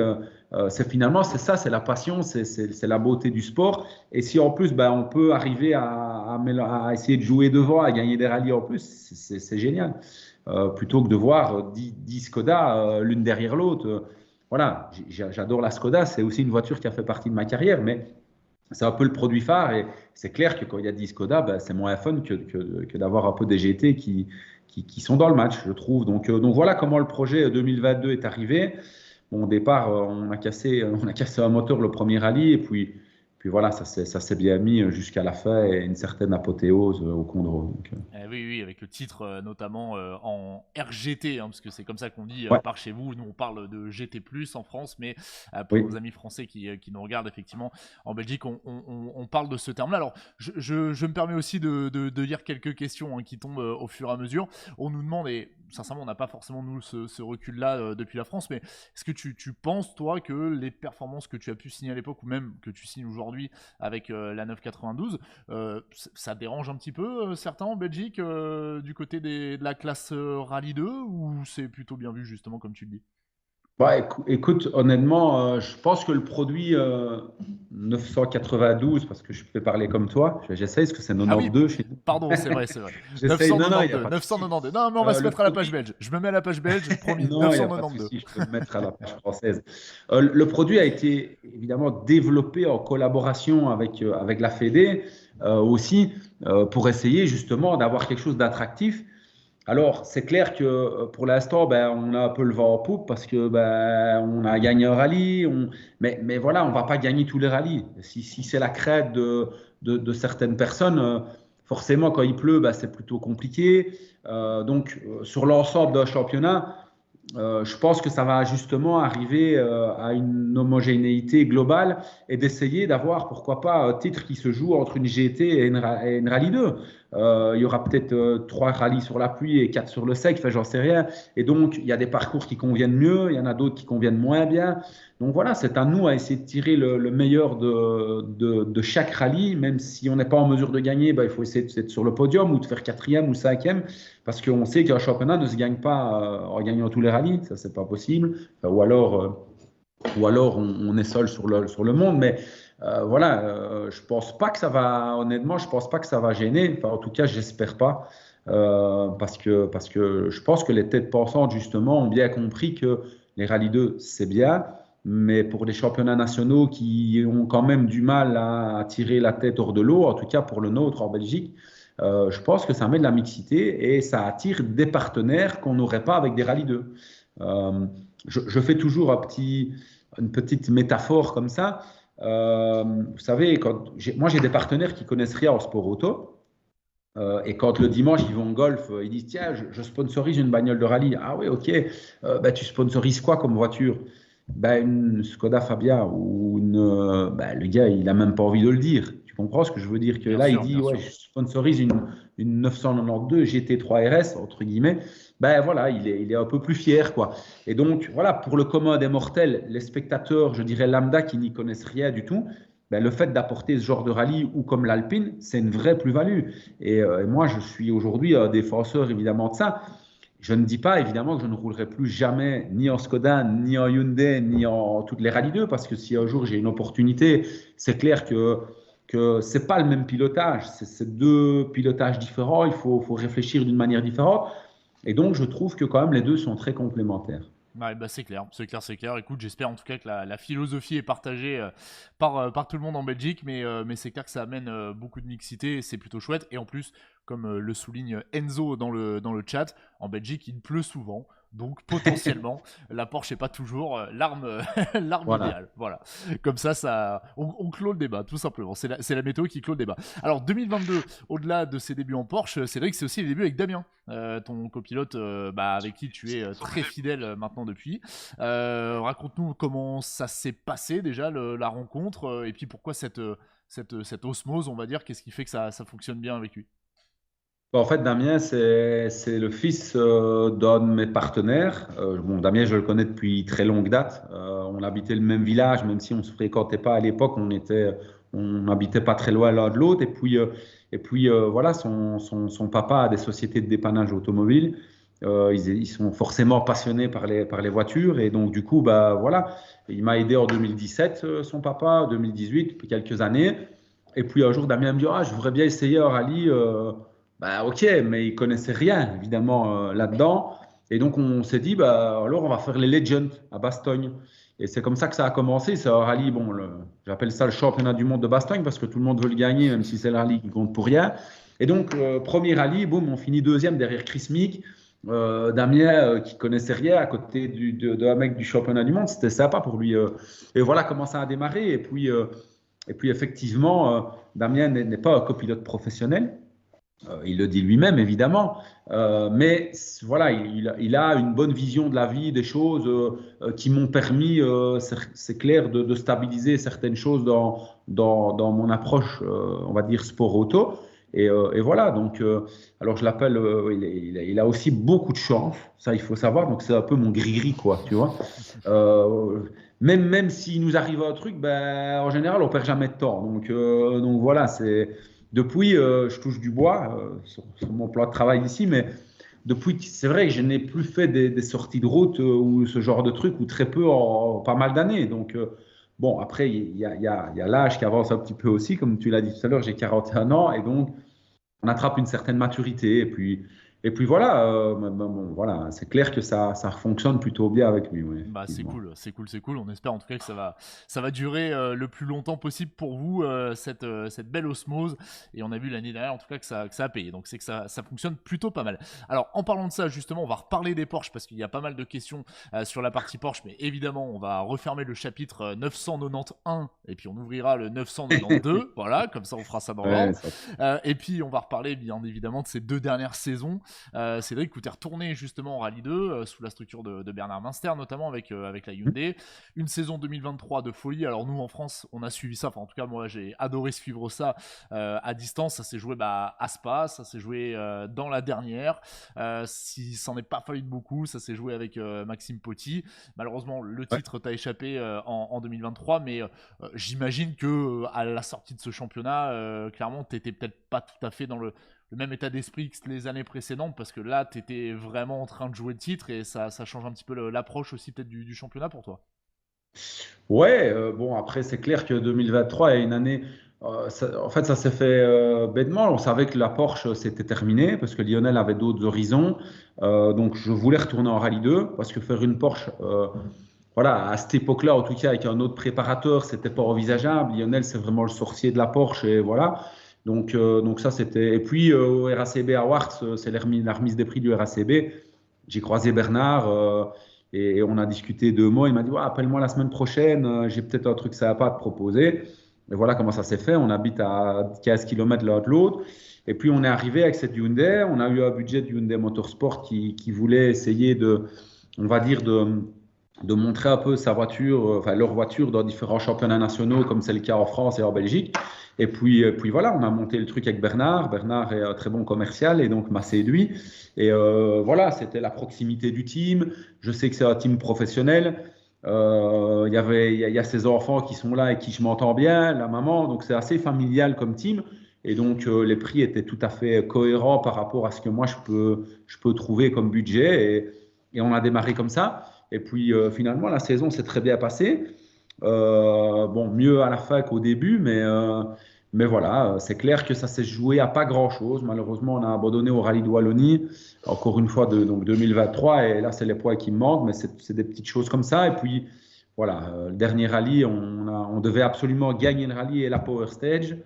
C'est ça, c'est la passion, c'est la beauté du sport. Et si en plus, on peut arriver à essayer de jouer devant, à gagner des rallyes en plus, c'est génial. Plutôt que de voir 10 Skoda l'une derrière l'autre. Voilà, j'adore la Skoda, c'est aussi une voiture qui a fait partie de ma carrière, mais c'est un peu le produit phare et c'est clair que quand il y a 10 Skoda, c'est moins fun que d'avoir un peu des GT qui sont dans le match, je trouve. Donc voilà comment le projet 2022 est arrivé. Bon, au départ, on a cassé un moteur le premier rallye et puis voilà, ça s'est bien mis jusqu'à la fin et une certaine apothéose au Condro. Oui, oui, avec le titre notamment en RGT, hein, parce que c'est comme ça qu'on dit Ouais, par chez vous. Nous, on parle de GT+, en France, mais pour oui. nos amis français qui nous regardent, effectivement, en Belgique, on parle de ce terme-là. Alors, je me permets aussi de lire quelques questions qui tombent au fur et à mesure. On nous demande, et sincèrement, on n'a pas forcément, nous, ce recul-là depuis la France, mais est-ce que tu penses, toi, que les performances que tu as pu signer à l'époque, ou même que tu signes aujourd'hui avec la 992, ça dérange un petit peu certains en Belgique du côté de la classe Rallye 2 ou c'est plutôt bien vu justement comme tu le dis? Écoute, honnêtement, je pense que le produit 992, parce que je peux parler comme toi, j'essaye, parce que c'est Ah oui, 92 chez nous. pardon, c'est vrai, c'est vrai. J'essaye, non, il n'y a 992, pas de souci. 992. Non, mais on va se Le mettre à la page produit, belge. Je me mets à la page belge, promis, non, il n'y a pas de 992. souci, je peux me mettre à la page française. Le produit a été évidemment développé en collaboration avec la Fédé aussi, pour essayer justement d'avoir quelque chose d'attractif. Alors, c'est clair que pour l'instant, on a un peu le vent en poupe parce que on a gagné un rallye. Mais voilà, on ne va pas gagner tous les rallyes. Si c'est la crête de certaines personnes, forcément, quand il pleut, c'est plutôt compliqué. Sur l'ensemble d'un championnat, je pense que ça va justement arriver à une homogénéité globale et d'essayer d'avoir, pourquoi pas, un titre qui se joue entre une GT et une Rallye 2. Il y aura peut-être 3 rallyes sur la pluie et 4 sur le sec, enfin, j'en sais rien. Et donc, il y a des parcours qui conviennent mieux, il y en a d'autres qui conviennent moins bien. Donc voilà, c'est à nous à essayer de tirer le meilleur de chaque rallye, même si on n'est pas en mesure de gagner, ben, il faut essayer d'être sur le podium ou de faire quatrième ou cinquième, parce qu'on sait qu'un championnat ne se gagne pas en gagnant tous les rallyes, ça c'est pas possible. Enfin, ou alors on est seul sur le monde, mais voilà, je pense pas que ça va, honnêtement, je pense pas que ça va gêner. Enfin, en tout cas, j'espère pas, parce que je pense que les têtes pensantes justement ont bien compris que les rallyes 2 c'est bien, mais pour les championnats nationaux qui ont quand même du mal à tirer la tête hors de l'eau, en tout cas pour le nôtre en Belgique, je pense que ça met de la mixité et ça attire des partenaires qu'on n'aurait pas avec des rallyes 2. Je fais toujours une petite métaphore comme ça. Vous savez, moi j'ai des partenaires qui connaissent rien en sport auto. Et quand le dimanche ils vont au golf, ils disent tiens, je sponsorise une bagnole de rallye. Ah oui, ok. Ben, tu sponsorises quoi comme voiture? Ben, une Skoda Fabia ou ben, le gars il a même pas envie de le dire. Tu comprends ce que je veux dire? Que Bien là il sûr, dit bien ouais, sûr. je sponsorise une 992 GT3 RS entre guillemets. Ben voilà, il est un peu plus fier quoi. Et donc voilà, pour le commun des mortels, les spectateurs, je dirais lambda qui n'y connaissent rien du tout, ben, le fait d'apporter ce genre de rallye ou comme l'Alpine, c'est une vraie plus-value. Et moi, je suis aujourd'hui un défenseur évidemment de ça. Je ne dis pas évidemment que je ne roulerai plus jamais ni en Skoda, ni en Hyundai, ni en toutes les Rallye 2, parce que si un jour j'ai une opportunité, c'est clair que ce n'est pas le même pilotage. C'est deux pilotages différents, faut réfléchir d'une manière différente. Et donc, je trouve que quand même les deux sont très complémentaires. Ouais, bah c'est clair, c'est clair, c'est clair. Écoute, j'espère en tout cas que la philosophie est partagée par tout le monde en Belgique, mais c'est clair que ça amène beaucoup de mixité, et c'est plutôt chouette. Et en plus, comme le souligne Enzo dans le chat, en Belgique, il pleut souvent. Donc potentiellement, la Porsche n'est pas toujours l'arme l'arme Voilà. idéale. Voilà. Comme ça on clôt le débat, tout simplement. C'est la météo qui clôt le débat. Alors 2022, au-delà de ses débuts en Porsche, c'est vrai que c'est aussi les débuts avec Damien, ton copilote, avec qui tu es très fidèle maintenant depuis. Raconte-nous comment ça s'est passé déjà la rencontre, et puis pourquoi cette osmose, on va dire, qu'est-ce qui fait que ça fonctionne bien avec lui. Bon, en fait, Damien, c'est le fils d'un de mes partenaires. Bon, Damien, je le connais depuis très longue date. On habitait le même village, même si on ne se fréquentait pas à l'époque. On n'habitait pas très loin l'un de l'autre. Et puis, voilà, son papa a des sociétés de dépannage automobile. Ils sont forcément passionnés par les voitures. Et donc, du coup, bah, voilà, il m'a aidé en 2017, son papa, 2018, depuis quelques années. Et puis, un jour, Damien me dit, ah, je voudrais bien essayer un rallye. Bah, ok, mais ils connaissaient rien, évidemment, là-dedans. Et donc, on s'est dit, bah, alors, on va faire les Legends à Bastogne. Et c'est comme ça que ça a commencé. C'est un rallye, bon, j'appelle ça le championnat du monde de Bastogne parce que tout le monde veut le gagner, même si c'est le rallye qui compte pour rien. Et donc, premier rallye, boum, on finit deuxième derrière Chris Meek. Damien, qui connaissait rien à côté d'un mec du championnat du monde, c'était sympa pour lui. Et voilà comment ça a démarré. Et puis effectivement, Damien n'est pas un copilote professionnel. Il le dit lui-même, évidemment, mais voilà, il a une bonne vision de la vie, des choses qui m'ont permis, c'est clair, de stabiliser certaines choses dans mon approche, on va dire, sport auto. Et voilà, donc, alors je l'appelle, il a aussi beaucoup de chance, ça il faut savoir, donc c'est un peu mon gris-gris, quoi, tu vois. Même s'il nous arrive un truc, ben, en général, on perd jamais de temps. Donc voilà, depuis, je touche du bois sur mon plan de travail ici, mais depuis, c'est vrai que je n'ai plus fait des sorties de route ou ce genre de truc, ou très peu en pas mal d'années. Donc, bon, après, il y a l'âge qui avance un petit peu aussi, comme tu l'as dit tout à l'heure, j'ai 41 ans, et donc on attrape une certaine maturité. Et puis voilà, bon, voilà, c'est clair que ça fonctionne plutôt bien avec lui, oui, Bah c'est effectivement. cool, c'est cool, c'est cool. On espère en tout cas que ça va durer le plus longtemps possible pour vous, cette belle osmose. Et on a vu l'année dernière en tout cas que ça a payé. Donc c'est que ça fonctionne plutôt pas mal. Alors en parlant de ça justement, on va reparler des Porsche parce qu'il y a pas mal de questions sur la partie Porsche. Mais évidemment, on va refermer le chapitre 991 et puis on ouvrira le 992. Voilà, comme ça on fera ça dans Ouais, l'ordre. ça- Et puis on va reparler bien évidemment de ces deux dernières saisons. Cédric, où tu es retourné justement en Rallye 2, sous la structure de Bernard Munster, notamment avec la Hyundai. Une saison 2023 de folie. Alors nous, en France, on a suivi ça. Enfin, en tout cas, moi, j'ai adoré suivre ça à distance. Ça s'est joué à Spa, ça s'est joué dans la dernière. Si ça n'en est pas fallu de beaucoup, ça s'est joué avec Maxime Poty. Malheureusement, le titre t'a échappé en 2023, mais j'imagine que à la sortie de ce championnat, clairement, t'étais peut-être pas tout à fait dans le même état d'esprit que les années précédentes, parce que là, t'étais vraiment en train de jouer le titre et ça change un petit peu l'approche aussi peut-être du championnat pour toi. Ouais, bon, après, c'est clair que 2023 est une année. En fait, ça s'est fait bêtement. On savait que la Porsche, c'était terminé parce que Lionel avait d'autres horizons. Donc, je voulais retourner en Rallye 2 parce que faire une Porsche, voilà, à cette époque-là, en tout cas, avec un autre préparateur, c'était pas envisageable. Lionel, c'est vraiment le sorcier de la Porsche et voilà. Donc ça, c'était. Et puis, au RACB Awards, c'est la remise des prix du RACB. J'ai croisé Bernard. Et on a discuté 2 mois. Il m'a dit ouais, appelle-moi la semaine prochaine, j'ai peut-être un truc sympa à te proposer. Et voilà comment ça s'est fait. On habite à 15 km l'un de l'autre. Et puis on est arrivé avec cette Hyundai. On a eu un budget de Hyundai Motorsport qui voulait essayer on va dire, de montrer un peu sa voiture, enfin leur voiture dans différents championnats nationaux, comme c'est le cas en France et en Belgique. Et puis voilà, on a monté le truc avec Bernard. Bernard est un très bon commercial et donc m'a séduit. Et voilà, c'était la proximité du team. Je sais que c'est un team professionnel. Il y a ses enfants qui sont là et qui je m'entends bien, la maman. Donc c'est assez familial comme team. Et donc les prix étaient tout à fait cohérents par rapport à ce que moi je peux trouver comme budget. Et on a démarré comme ça. Et puis finalement, la saison s'est très bien passée. Bon, mieux à la fin qu'au début, mais voilà, c'est clair que ça s'est joué à pas grand-chose. Malheureusement, on a abandonné au Rallye de Wallonie, encore une fois, donc 2023, et là, c'est les points qui me manquent, mais c'est des petites choses comme ça. Et puis, voilà, le dernier rallye, on devait absolument gagner le rallye et la Power Stage,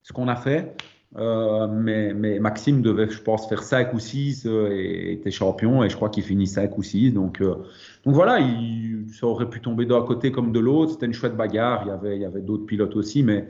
ce qu'on a fait. Mais Maxime devait, je pense, faire 5 ou 6 et était champion, et je crois qu'il finit 5 ou 6. Donc voilà, ça aurait pu tomber d'un côté comme de l'autre. C'était une chouette bagarre. Il y avait d'autres pilotes aussi, mais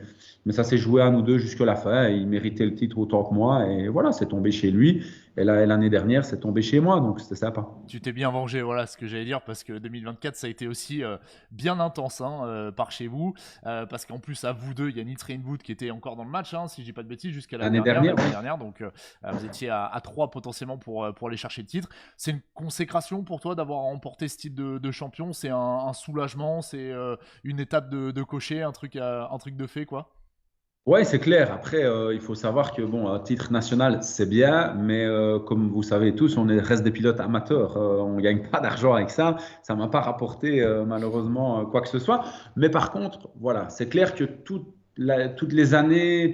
ça s'est joué à nous deux jusqu'à la fin. Il méritait le titre autant que moi. Et voilà, c'est tombé chez lui. Et l'année dernière, c'est tombé chez moi. Donc c'était sympa. Tu t'es bien vengé, voilà ce que j'allais dire, parce que 2024, ça a été aussi bien intense hein, par chez vous, parce qu'en plus, à vous deux, il y a Nils Reinwood qui était encore dans le match, hein, si je dis pas de bêtises, jusqu'à L'année dernière, l'année dernière, donc vous étiez à 3 potentiellement pour aller chercher le titre. C'est une consécration pour toi d'avoir remporté ce titre de champion, c'est un soulagement, c'est une étape de cocher, un truc de fait, quoi. ouais, c'est clair. Après, il faut savoir que bon, un titre national, c'est bien, mais comme vous savez tous, reste des pilotes amateurs. On ne gagne pas d'argent avec ça. Ça m'a pas rapporté malheureusement quoi que ce soit. Mais par contre, voilà, c'est clair que toutes les années,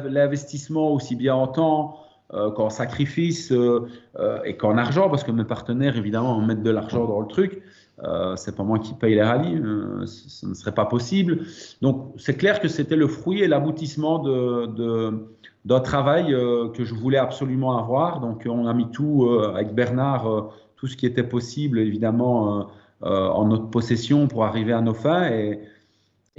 l'investissement, aussi bien en temps qu'en sacrifice et qu'en argent, parce que mes partenaires, évidemment, mettent de l'argent dans le truc. C'est pas moi qui paye les rallyes, ce ne serait pas possible. Donc c'est clair que c'était le fruit et l'aboutissement d'un travail que je voulais absolument avoir. Donc on a mis tout avec Bernard, tout ce qui était possible évidemment en notre possession pour arriver à nos fins.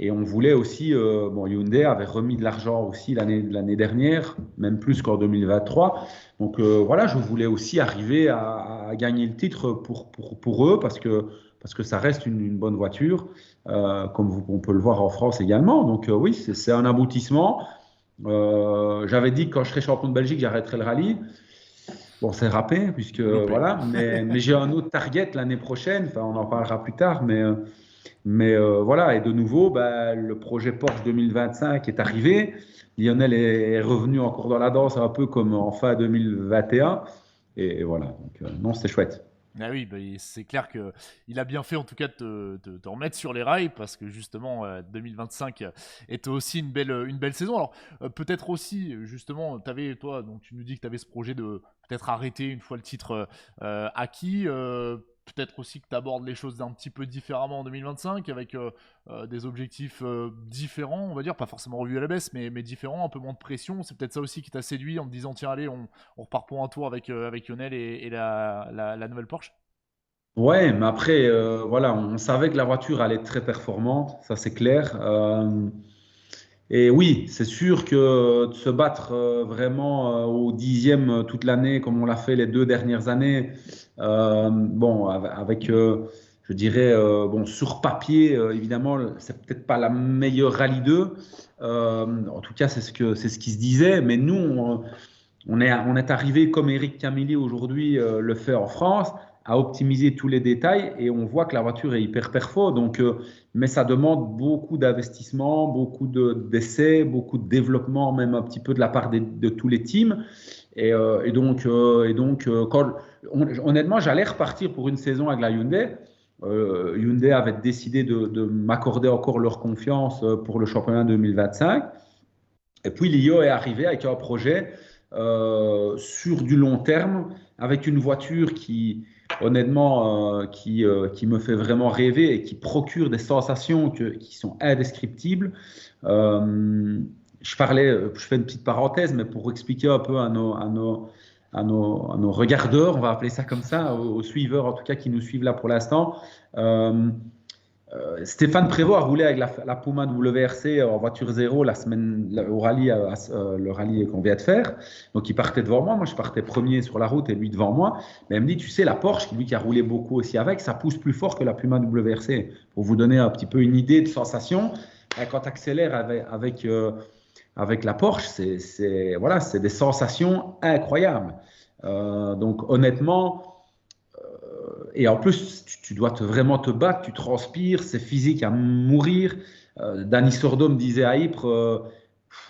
Et on voulait aussi, bon, Hyundai avait remis de l'argent aussi l'année dernière, même plus qu'en 2023. Donc voilà, je voulais aussi arriver à gagner le titre pour eux parce que ça reste une bonne voiture, comme on peut le voir en France également. Donc oui, c'est un aboutissement. J'avais dit que quand je serais champion de Belgique, j'arrêterais le rallye. Bon, c'est râpé, puisque Loupé. voilà, mais j'ai un autre target l'année prochaine. Enfin, on en parlera plus tard, mais voilà, et de nouveau, bah, le projet Porsche 2025 est arrivé. Lionel est revenu encore dans la danse, un peu comme en fin 2021. Et voilà, donc non, c'était chouette. Ah oui, bah, c'est clair que il a bien fait en tout cas de te remettre sur les rails parce que justement 2025 était aussi une belle saison. Alors peut-être aussi justement, toi, donc tu nous dis que tu avais ce projet de peut-être arrêter une fois le titre acquis. Peut-être aussi que tu abordes les choses d'un petit peu différemment en 2025 avec des objectifs différents, on va dire, pas forcément revus à la baisse, mais différents, un peu moins de pression. C'est peut-être ça aussi qui t'a séduit en te disant tiens, allez, on repart pour un tour avec Lionel et la nouvelle Porsche. Ouais, mais après, voilà, on savait que la voiture allait être très performante, ça c'est clair. Et oui, c'est sûr que de se battre vraiment au dixième toute l'année, comme on l'a fait les 2 dernières années, bon, avec, je dirais, bon, sur papier, évidemment, c'est peut-être pas la meilleure rallye 2. En tout cas, c'est ce qui se disait. Mais nous, on est arrivé, comme Eric Camilli aujourd'hui le fait en France, à optimiser tous les détails et on voit que la voiture est hyper perfo. Donc, mais ça demande beaucoup d'investissement, beaucoup d'essais, beaucoup de développement, même un petit peu de la part de tous les teams. Honnêtement, j'allais repartir pour une saison avec la Hyundai. Hyundai avait décidé de m'accorder encore leur confiance pour le championnat 2025. Et puis Lio est arrivé avec un projet sur du long terme, avec une voiture qui, honnêtement, qui me fait vraiment rêver et qui procure des sensations qui sont indescriptibles. Euh, je fais une petite parenthèse, mais pour expliquer un peu à nos regardeurs, on va appeler ça comme ça, aux suiveurs en tout cas qui nous suivent là pour l'instant. Euh, Stéphane Prévost a roulé avec la Puma WRC en voiture zéro au rallye, le rallye qu'on vient de faire. Donc il partait devant moi, moi je partais premier sur la route et lui devant moi. Mais il me dit, tu sais, la Porsche, lui qui a roulé beaucoup aussi avec, ça pousse plus fort que la Puma WRC. Pour vous donner un petit peu une idée de sensation, quand tu accélères avec la Porsche, voilà, c'est des sensations incroyables. Donc honnêtement, et en plus, tu dois vraiment te battre, tu transpires, c'est physique à mourir. Danny Sordo me disait à Ypres,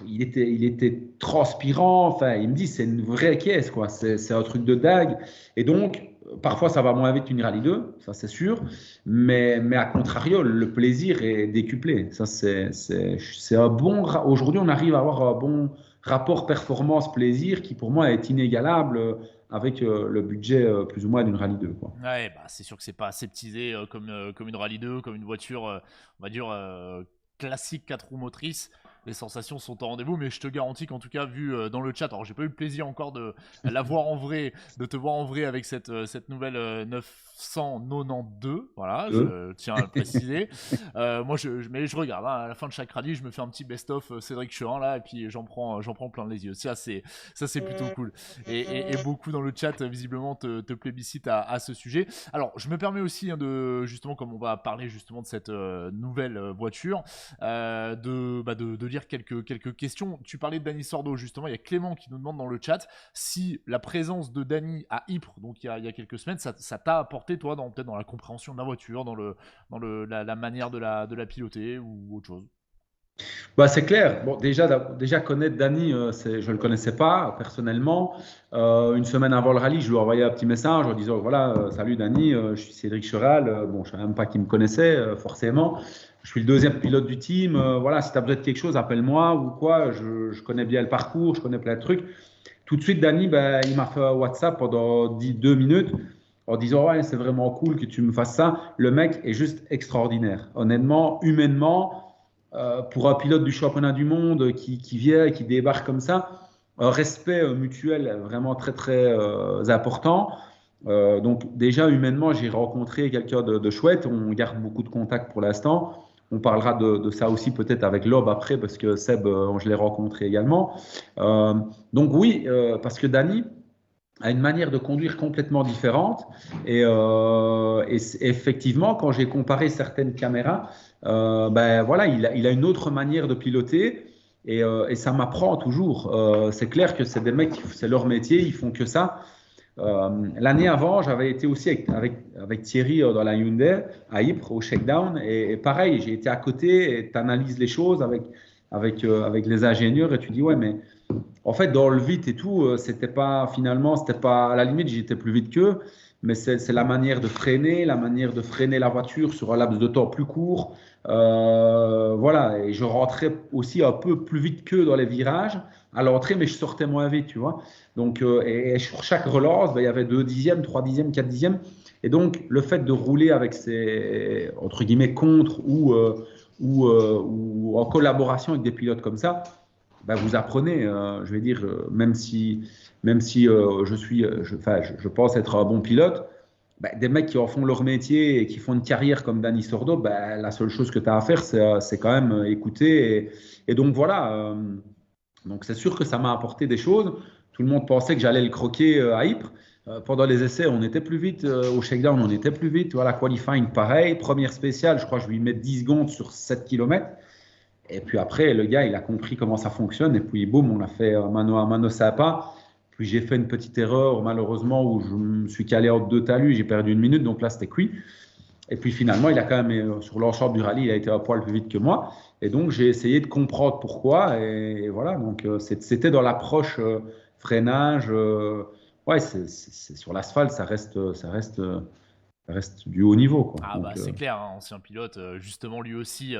il était transpirant. Enfin, il me dit, c'est une vraie caisse, quoi. C'est un truc de dingue. Et donc, parfois, ça va moins vite qu'une Rallye 2, ça c'est sûr. Mais à contrario, le plaisir est décuplé. Ça, c'est un bon. Aujourd'hui, on arrive à avoir un bon rapport performance-plaisir qui, pour moi, est inégalable avec le budget plus ou moins d'une Rallye 2, quoi. Ouais, bah c'est sûr que c'est pas aseptisé comme une Rallye 2, comme une voiture, on va dire, classique 4 roues motrices. Les sensations sont au rendez-vous, mais je te garantis qu'en tout cas, vu dans le chat, alors j'ai pas eu le plaisir encore de la voir en vrai, de te voir en vrai avec cette nouvelle 992, voilà, je tiens à le préciser. Moi, mais je regarde, hein, à la fin de chaque rallye, je me fais un petit best-of Cédric Cherin là, et puis j'en prends plein les yeux. Ça c'est plutôt cool. Et beaucoup dans le chat visiblement te plébiscitent à ce sujet. Alors, je me permets aussi hein, justement, comme on va parler justement de cette nouvelle voiture, de lire quelques questions. Tu parlais de Dani Sordo justement, il y a Clément qui nous demande dans le chat si la présence de Dani à Ypres, donc il y a quelques semaines, ça t'a apporté toi peut-être dans la compréhension de la voiture, dans la manière de la piloter ou autre chose. Bah, c'est clair. Bon, déjà connaître Dany, je ne le connaissais pas personnellement. Une semaine avant le rallye, je lui ai envoyé un petit message en disant voilà, salut Dany, je suis Cédric Cheral. Bon, je ne savais même pas qu'il me connaissait forcément. Je suis le deuxième pilote du team. Voilà, si tu as besoin de quelque chose, appelle-moi ou quoi. Je connais bien le parcours, je connais plein de trucs. Tout de suite, Dany, ben, il m'a fait un WhatsApp pendant 2 minutes en disant ouais, c'est vraiment cool que tu me fasses ça. Le mec est juste extraordinaire. Honnêtement, humainement pour un pilote du championnat du monde qui vient, qui débarque comme ça, un respect mutuel vraiment très très important. Donc déjà humainement, j'ai rencontré quelqu'un de chouette. On garde beaucoup de contacts pour l'instant. On parlera de ça aussi peut-être avec Lob après parce que Seb, je l'ai rencontré également. Donc oui, parce que Dany a une manière de conduire complètement différente. Et effectivement, quand j'ai comparé certaines caméras, ben voilà, il a une autre manière de piloter et ça m'apprend toujours. C'est clair que c'est des mecs, c'est leur métier, ils font que ça. L'année avant, j'avais été aussi avec Thierry dans la Hyundai à Ypres au shakedown et pareil, j'ai été à côté et tu analyses les choses avec les ingénieurs et tu dis ouais mais en fait, dans le vite et tout, c'était pas à la limite, j'étais plus vite qu'eux, mais c'est la manière de freiner, la voiture sur un laps de temps plus court. Voilà, et je rentrais aussi un peu plus vite qu'eux dans les virages à l'entrée, mais je sortais moins vite, tu vois. Donc, et sur chaque relance, ben, il y avait 2 dixièmes, 3 dixièmes, 4 dixièmes. Et donc, le fait de rouler avec ces, entre guillemets, contre ou en collaboration avec des pilotes comme ça, ben vous apprenez, je vais dire, même si je pense être un bon pilote, des mecs qui en font leur métier et qui font une carrière comme Dani Sordo, la seule chose que tu as à faire, c'est quand même écouter. Et donc voilà, donc c'est sûr que ça m'a apporté des choses. Tout le monde pensait que j'allais le croquer à Ypres. Pendant les essais, on était plus vite. Au shakedown, on était plus vite. Voilà, qualifying, pareil. Première spéciale, je crois que je lui mets 10 secondes sur 7 km. Et puis après, le gars, il a compris comment ça fonctionne. Et puis, boum, on a fait mano à mano sympa. Puis j'ai fait une petite erreur, malheureusement, où je me suis calé entre deux talus. J'ai perdu 1 minute. Donc là, c'était cuit. Et puis finalement, il a quand même, sur l'ensemble du rallye, il a été un poil plus vite que moi. Et donc, j'ai essayé de comprendre pourquoi. Et voilà, donc c'était dans l'approche freinage. Ouais, sur l'asphalte, ça reste du haut niveau, quoi. Ah bah Donc, c'est clair, hein, ancien pilote, justement lui aussi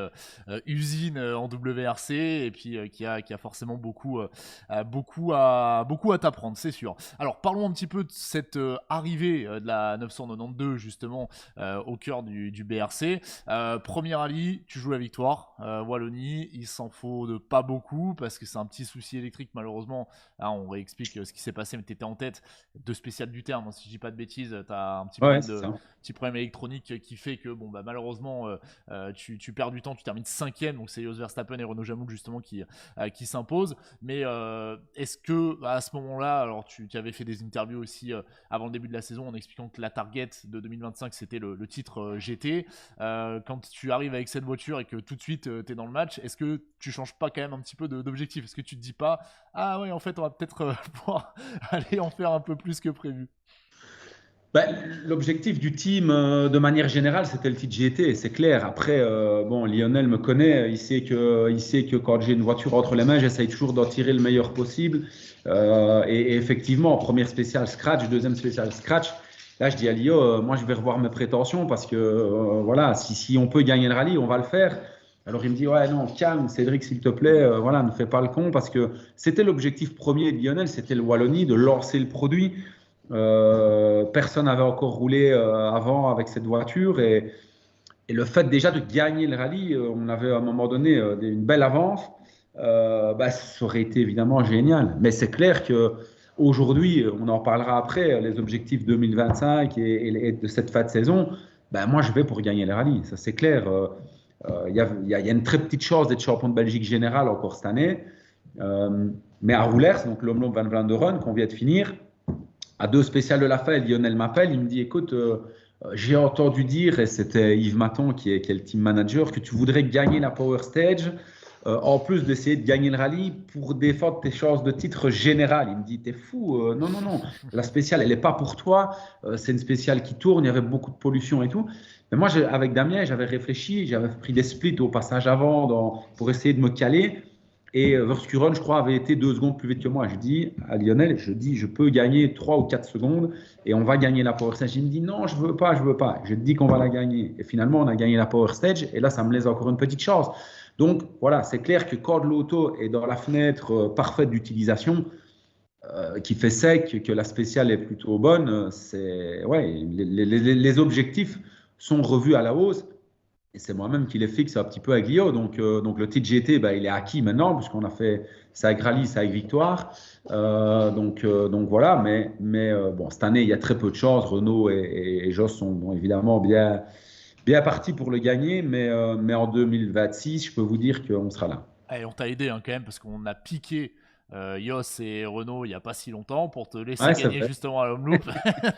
usine en WRC et puis qui a forcément beaucoup à t'apprendre, c'est sûr. Alors parlons un petit peu de cette arrivée de la 992 justement au cœur du BRC. Premier rallye, tu joues la victoire, Wallonie, il s'en faut de pas beaucoup parce que c'est un petit souci électrique malheureusement. Là, on réexplique ce qui s'est passé, mais tu étais en tête de spécial du terme, hein, si je dis pas de bêtises, tu as un ouais, c'est ça. petit problème électronique qui fait que bon bah malheureusement tu perds du temps, tu termines 5e, donc c'est Jos Verstappen et Renaud Jamoul justement qui s'imposent. Mais est-ce que à ce moment-là, alors tu avais fait des interviews aussi avant le début de la saison en expliquant que la target de 2025 c'était le titre GT, quand tu arrives avec cette voiture et que tout de suite tu es dans le match, est-ce que tu changes pas quand même un petit peu d'objectif? Est-ce que tu te dis pas ah ouais en fait on va peut-être pouvoir aller en faire un peu plus que prévu? L'objectif du team, de manière générale, c'était le titre GT, c'est clair. Après, bon, Lionel me connaît, il sait que quand j'ai une voiture entre les mains, j'essaye toujours d'en tirer le meilleur possible. Et effectivement, première spéciale scratch, deuxième spéciale scratch. Là, je dis à Lio, moi, je vais revoir mes prétentions parce que, voilà, si on peut gagner le rallye, on va le faire. Alors, il me dit, ouais, non, calme, Cédric, s'il te plaît, voilà, ne fais pas le con parce que c'était l'objectif premier de Lionel, c'était le Wallonie, de lancer le produit. Personne n'avait encore roulé avant avec cette voiture et le fait déjà de gagner le rallye, on avait à un moment donné une belle avance, ça aurait été évidemment génial. Mais c'est clair que aujourd'hui, on en parlera après, les objectifs 2025 et de cette fin de saison, moi je vais pour gagner le rallye, ça c'est clair. Il y a une très petite chance d'être champion de Belgique général encore cette année. Mais à Roulers, donc l'Omloop Van Vlaanderen, qu'on vient de finir, à 2 spéciales de la fin, Lionel m'appelle, il me dit écoute, j'ai entendu dire, et c'était Yves Maton qui est le team manager, que tu voudrais gagner la Power Stage, en plus d'essayer de gagner le rallye pour défendre tes chances de titre général. Il me dit t'es fou, non, non, non, la spéciale elle n'est pas pour toi, c'est une spéciale qui tourne, il y avait beaucoup de pollution et tout. Mais moi, avec Damien, j'avais réfléchi, j'avais pris des splits au passage avant pour essayer de me caler. Et Verskuren, je crois, avait été 2 secondes plus vite que moi. Je dis à Lionel, je peux gagner 3 ou 4 secondes et on va gagner la Power Stage. Il me dit non, je veux pas. Je te dis qu'on va la gagner. Et finalement, on a gagné la Power Stage et là, ça me laisse encore une petite chance. Donc voilà, c'est clair que quand l'auto est dans la fenêtre parfaite d'utilisation, qui fait sec, que la spéciale est plutôt bonne, les objectifs sont revus à la hausse. Et c'est moi-même qui les fixe un petit peu avec Lio. Donc le titre GT, il est acquis maintenant, puisqu'on a fait ça avec rallye, ça avec victoire. Donc voilà, mais bon, cette année, il y a très peu de chance. Renault et Jos sont évidemment bien partis pour le gagner, mais en 2026, je peux vous dire qu'on sera là. Allez, on t'a aidé hein, quand même parce qu'on a piqué Yos et Renault il n'y a pas si longtemps pour te laisser Ouais, gagner justement à l'Homeloop.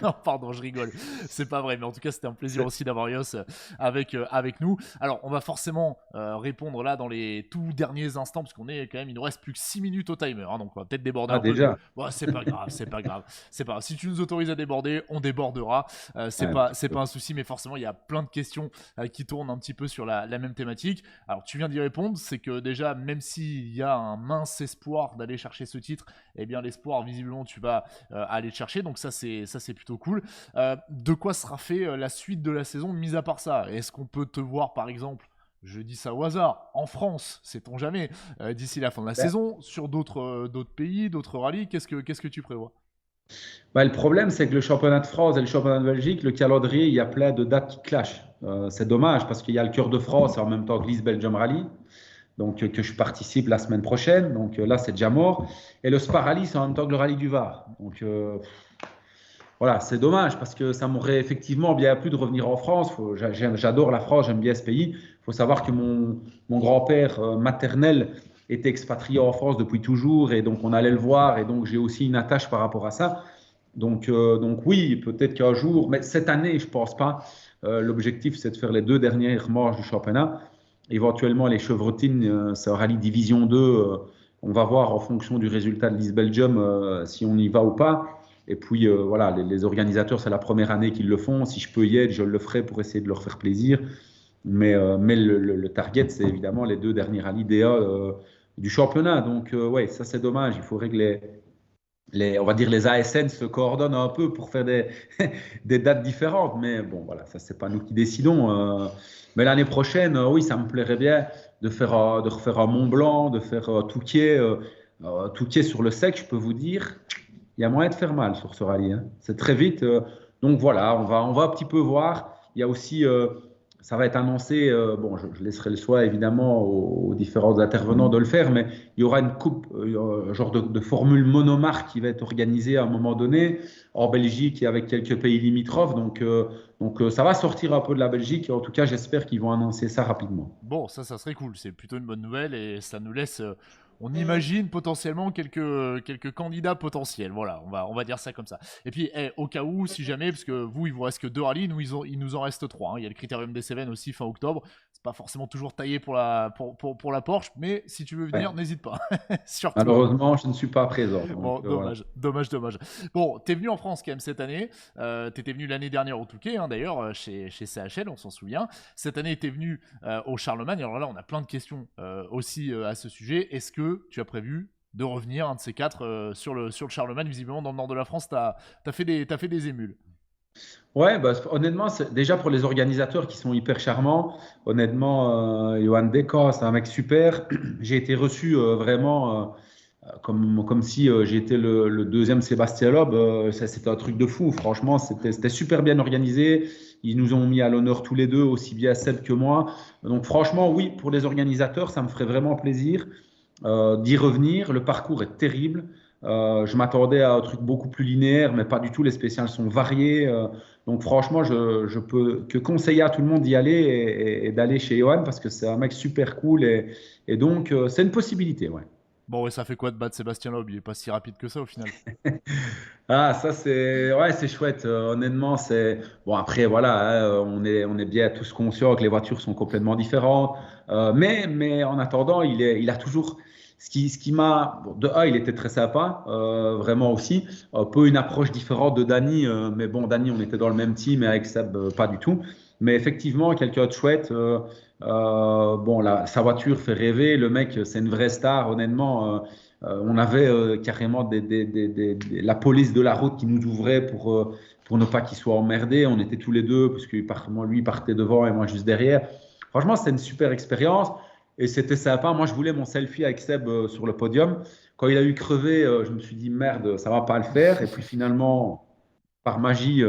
Non, pardon, je rigole. C'est pas vrai, mais en tout cas, c'était un plaisir aussi d'avoir Yos avec nous. Alors, on va forcément répondre là dans les tout derniers instants parce qu'on est quand même, il nous reste plus que 6 minutes au timer. Hein, donc, on va peut-être déborder un peu. Déjà. Bon, c'est pas grave, c'est pas grave. C'est pas grave. Si tu nous autorises à déborder, on débordera. C'est pas un souci, mais forcément, il y a plein de questions qui tournent un petit peu sur la même thématique. Alors, tu viens d'y répondre, c'est que déjà, même s'il y a un mince espoir d'aller chercher ce titre, eh bien l'espoir visiblement tu vas aller le chercher, donc ça c'est plutôt cool. De quoi sera fait la suite de la saison mis à part ça? Est-ce qu'on peut te voir par exemple, je dis ça au hasard, en France, sait-on jamais, d'ici la fin de la saison, sur d'autres pays, d'autres rallyes, qu'est-ce que tu prévois? Le problème, c'est que le championnat de France et le championnat de Belgique, le calendrier, il y a plein de dates qui clashent. C'est dommage parce qu'il y a le Cœur de France et en même temps Gliss Belgium Rally, donc que je participe la semaine prochaine. Donc là, c'est déjà mort. Et le Spa Rally, c'est en même temps que le Rallye du Var. Donc voilà, c'est dommage parce que ça m'aurait effectivement bien plu de revenir en France. J'adore la France, j'aime bien ce pays. Il faut savoir que mon grand-père maternel était expatrié en France depuis toujours et donc on allait le voir et donc j'ai aussi une attache par rapport à ça. Donc oui, peut-être qu'un jour, mais cette année, je pense pas. L'objectif, c'est de faire les 2 dernières manches du championnat. Éventuellement, les chevrotines, c'est rallye Division 2. On va voir en fonction du résultat de l'East-Belgium si on y va ou pas. Et puis voilà, les organisateurs, c'est la première année qu'ils le font. Si je peux y être, je le ferai pour essayer de leur faire plaisir. Mais le target, c'est évidemment les 2 derniers rallyes DA du championnat. Donc ouais, ça c'est dommage. Il faudrait que on va dire les ASN se coordonnent un peu pour faire des dates différentes. Mais bon, voilà, ça, c'est pas nous qui décidons. Mais l'année prochaine, oui, ça me plairait bien de refaire un Mont Blanc, de faire Touquier. Touquier sur le sec, je peux vous dire, il y a moyen de faire mal sur ce rallye, hein. C'est très vite. Donc voilà, on va un petit peu voir. Il y a aussi, ça va être annoncé, bon, je laisserai le choix évidemment aux différents intervenants de le faire, mais il y aura une coupe, un genre de formule monomarque qui va être organisée à un moment donné en Belgique et avec quelques pays limitrophes. Donc ça va sortir un peu de la Belgique. En tout cas, j'espère qu'ils vont annoncer ça rapidement. Bon, ça serait cool. C'est plutôt une bonne nouvelle et ça nous laisse, on imagine potentiellement quelques candidats potentiels. Voilà, on va dire ça comme ça. Et puis, au cas où, si jamais, parce que vous, il vous reste que 2 rallyes, il nous en reste 3, hein. Il y a le Critérium des Cévennes aussi fin octobre. C'est pas forcément toujours taillé pour la Porsche, mais si tu veux venir, Ouais. n'hésite pas. Surtout. Malheureusement, je ne suis pas présent. Bon, Donc voilà. dommage. Bon, t'es venu en France quand même cette année. T'étais venu l'année dernière au Touquet, hein, d'ailleurs, chez CHL, on s'en souvient. Cette année, t'es venu au Charlemagne. Alors là, on a plein de questions aussi à ce sujet. Est-ce que tu as prévu de revenir, un de ces quatre, sur le Charlemagne? Visiblement, dans le nord de la France, t'as fait des émules. Ouais, bah, honnêtement, déjà pour les organisateurs qui sont hyper charmants, honnêtement, Johan Deka, c'est un mec super. J'ai été reçu vraiment comme si j'étais le deuxième Sébastien Loeb. C'était un truc de fou, franchement, c'était super bien organisé. Ils nous ont mis à l'honneur tous les deux, aussi bien Seb que moi. Donc franchement, oui, pour les organisateurs, ça me ferait vraiment plaisir d'y revenir. Le parcours est terrible. Je m'attendais à un truc beaucoup plus linéaire, mais pas du tout. Les spéciales sont variées. Donc franchement, je peux que conseiller à tout le monde d'y aller et d'aller chez Johan parce que c'est un mec super cool et donc c'est une possibilité. Ouais. Bon, ouais, ça fait quoi de battre Sébastien Loeb? Il est pas si rapide que ça au final. Ah, ça c'est ouais, c'est chouette. Honnêtement, c'est bon. Après, voilà, hein, on est bien tous conscients que les voitures sont complètement différentes. Mais en attendant, il a toujours ce qui m'a bon, de un, il était très sympa, vraiment aussi. Un peu une approche différente de Danny, mais bon, Danny, on était dans le même team et avec Seb, pas du tout. Mais effectivement, quelqu'un de chouette. Bon, sa voiture fait rêver. Le mec, c'est une vraie star, honnêtement. On avait carrément la police de la route qui nous ouvrait pour ne pas qu'il soit emmerdé. On était tous les deux, parce que lui il partait devant et moi juste derrière. Franchement, c'était une super expérience et c'était sympa. Moi, je voulais mon selfie avec Seb sur le podium. Quand il a eu crevé, je me suis dit merde, ça va pas le faire. Et puis finalement, par magie,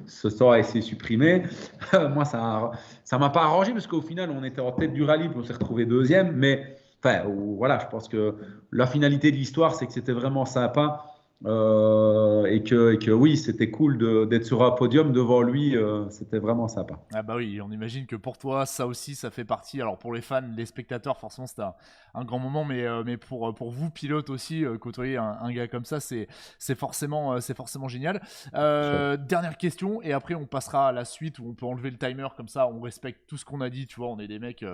ce sort a été supprimé. Moi, ça m'a pas arrangé parce qu'au final, on était en tête du rallye, puis on s'est retrouvé deuxième. Mais enfin, voilà, je pense que la finalité de l'histoire, c'est que c'était vraiment sympa et que oui, c'était cool d'être sur un podium devant lui. C'était vraiment sympa. Ah bah oui, on imagine que pour toi, ça aussi, ça fait partie. Alors pour les fans, les spectateurs, forcément, c'est un grand moment, mais pour vous, pilote aussi, côtoyer un gars comme ça, c'est forcément génial. Chouette. Dernière question, et après on passera à la suite où on peut enlever le timer, comme ça on respecte tout ce qu'on a dit, tu vois, on est des mecs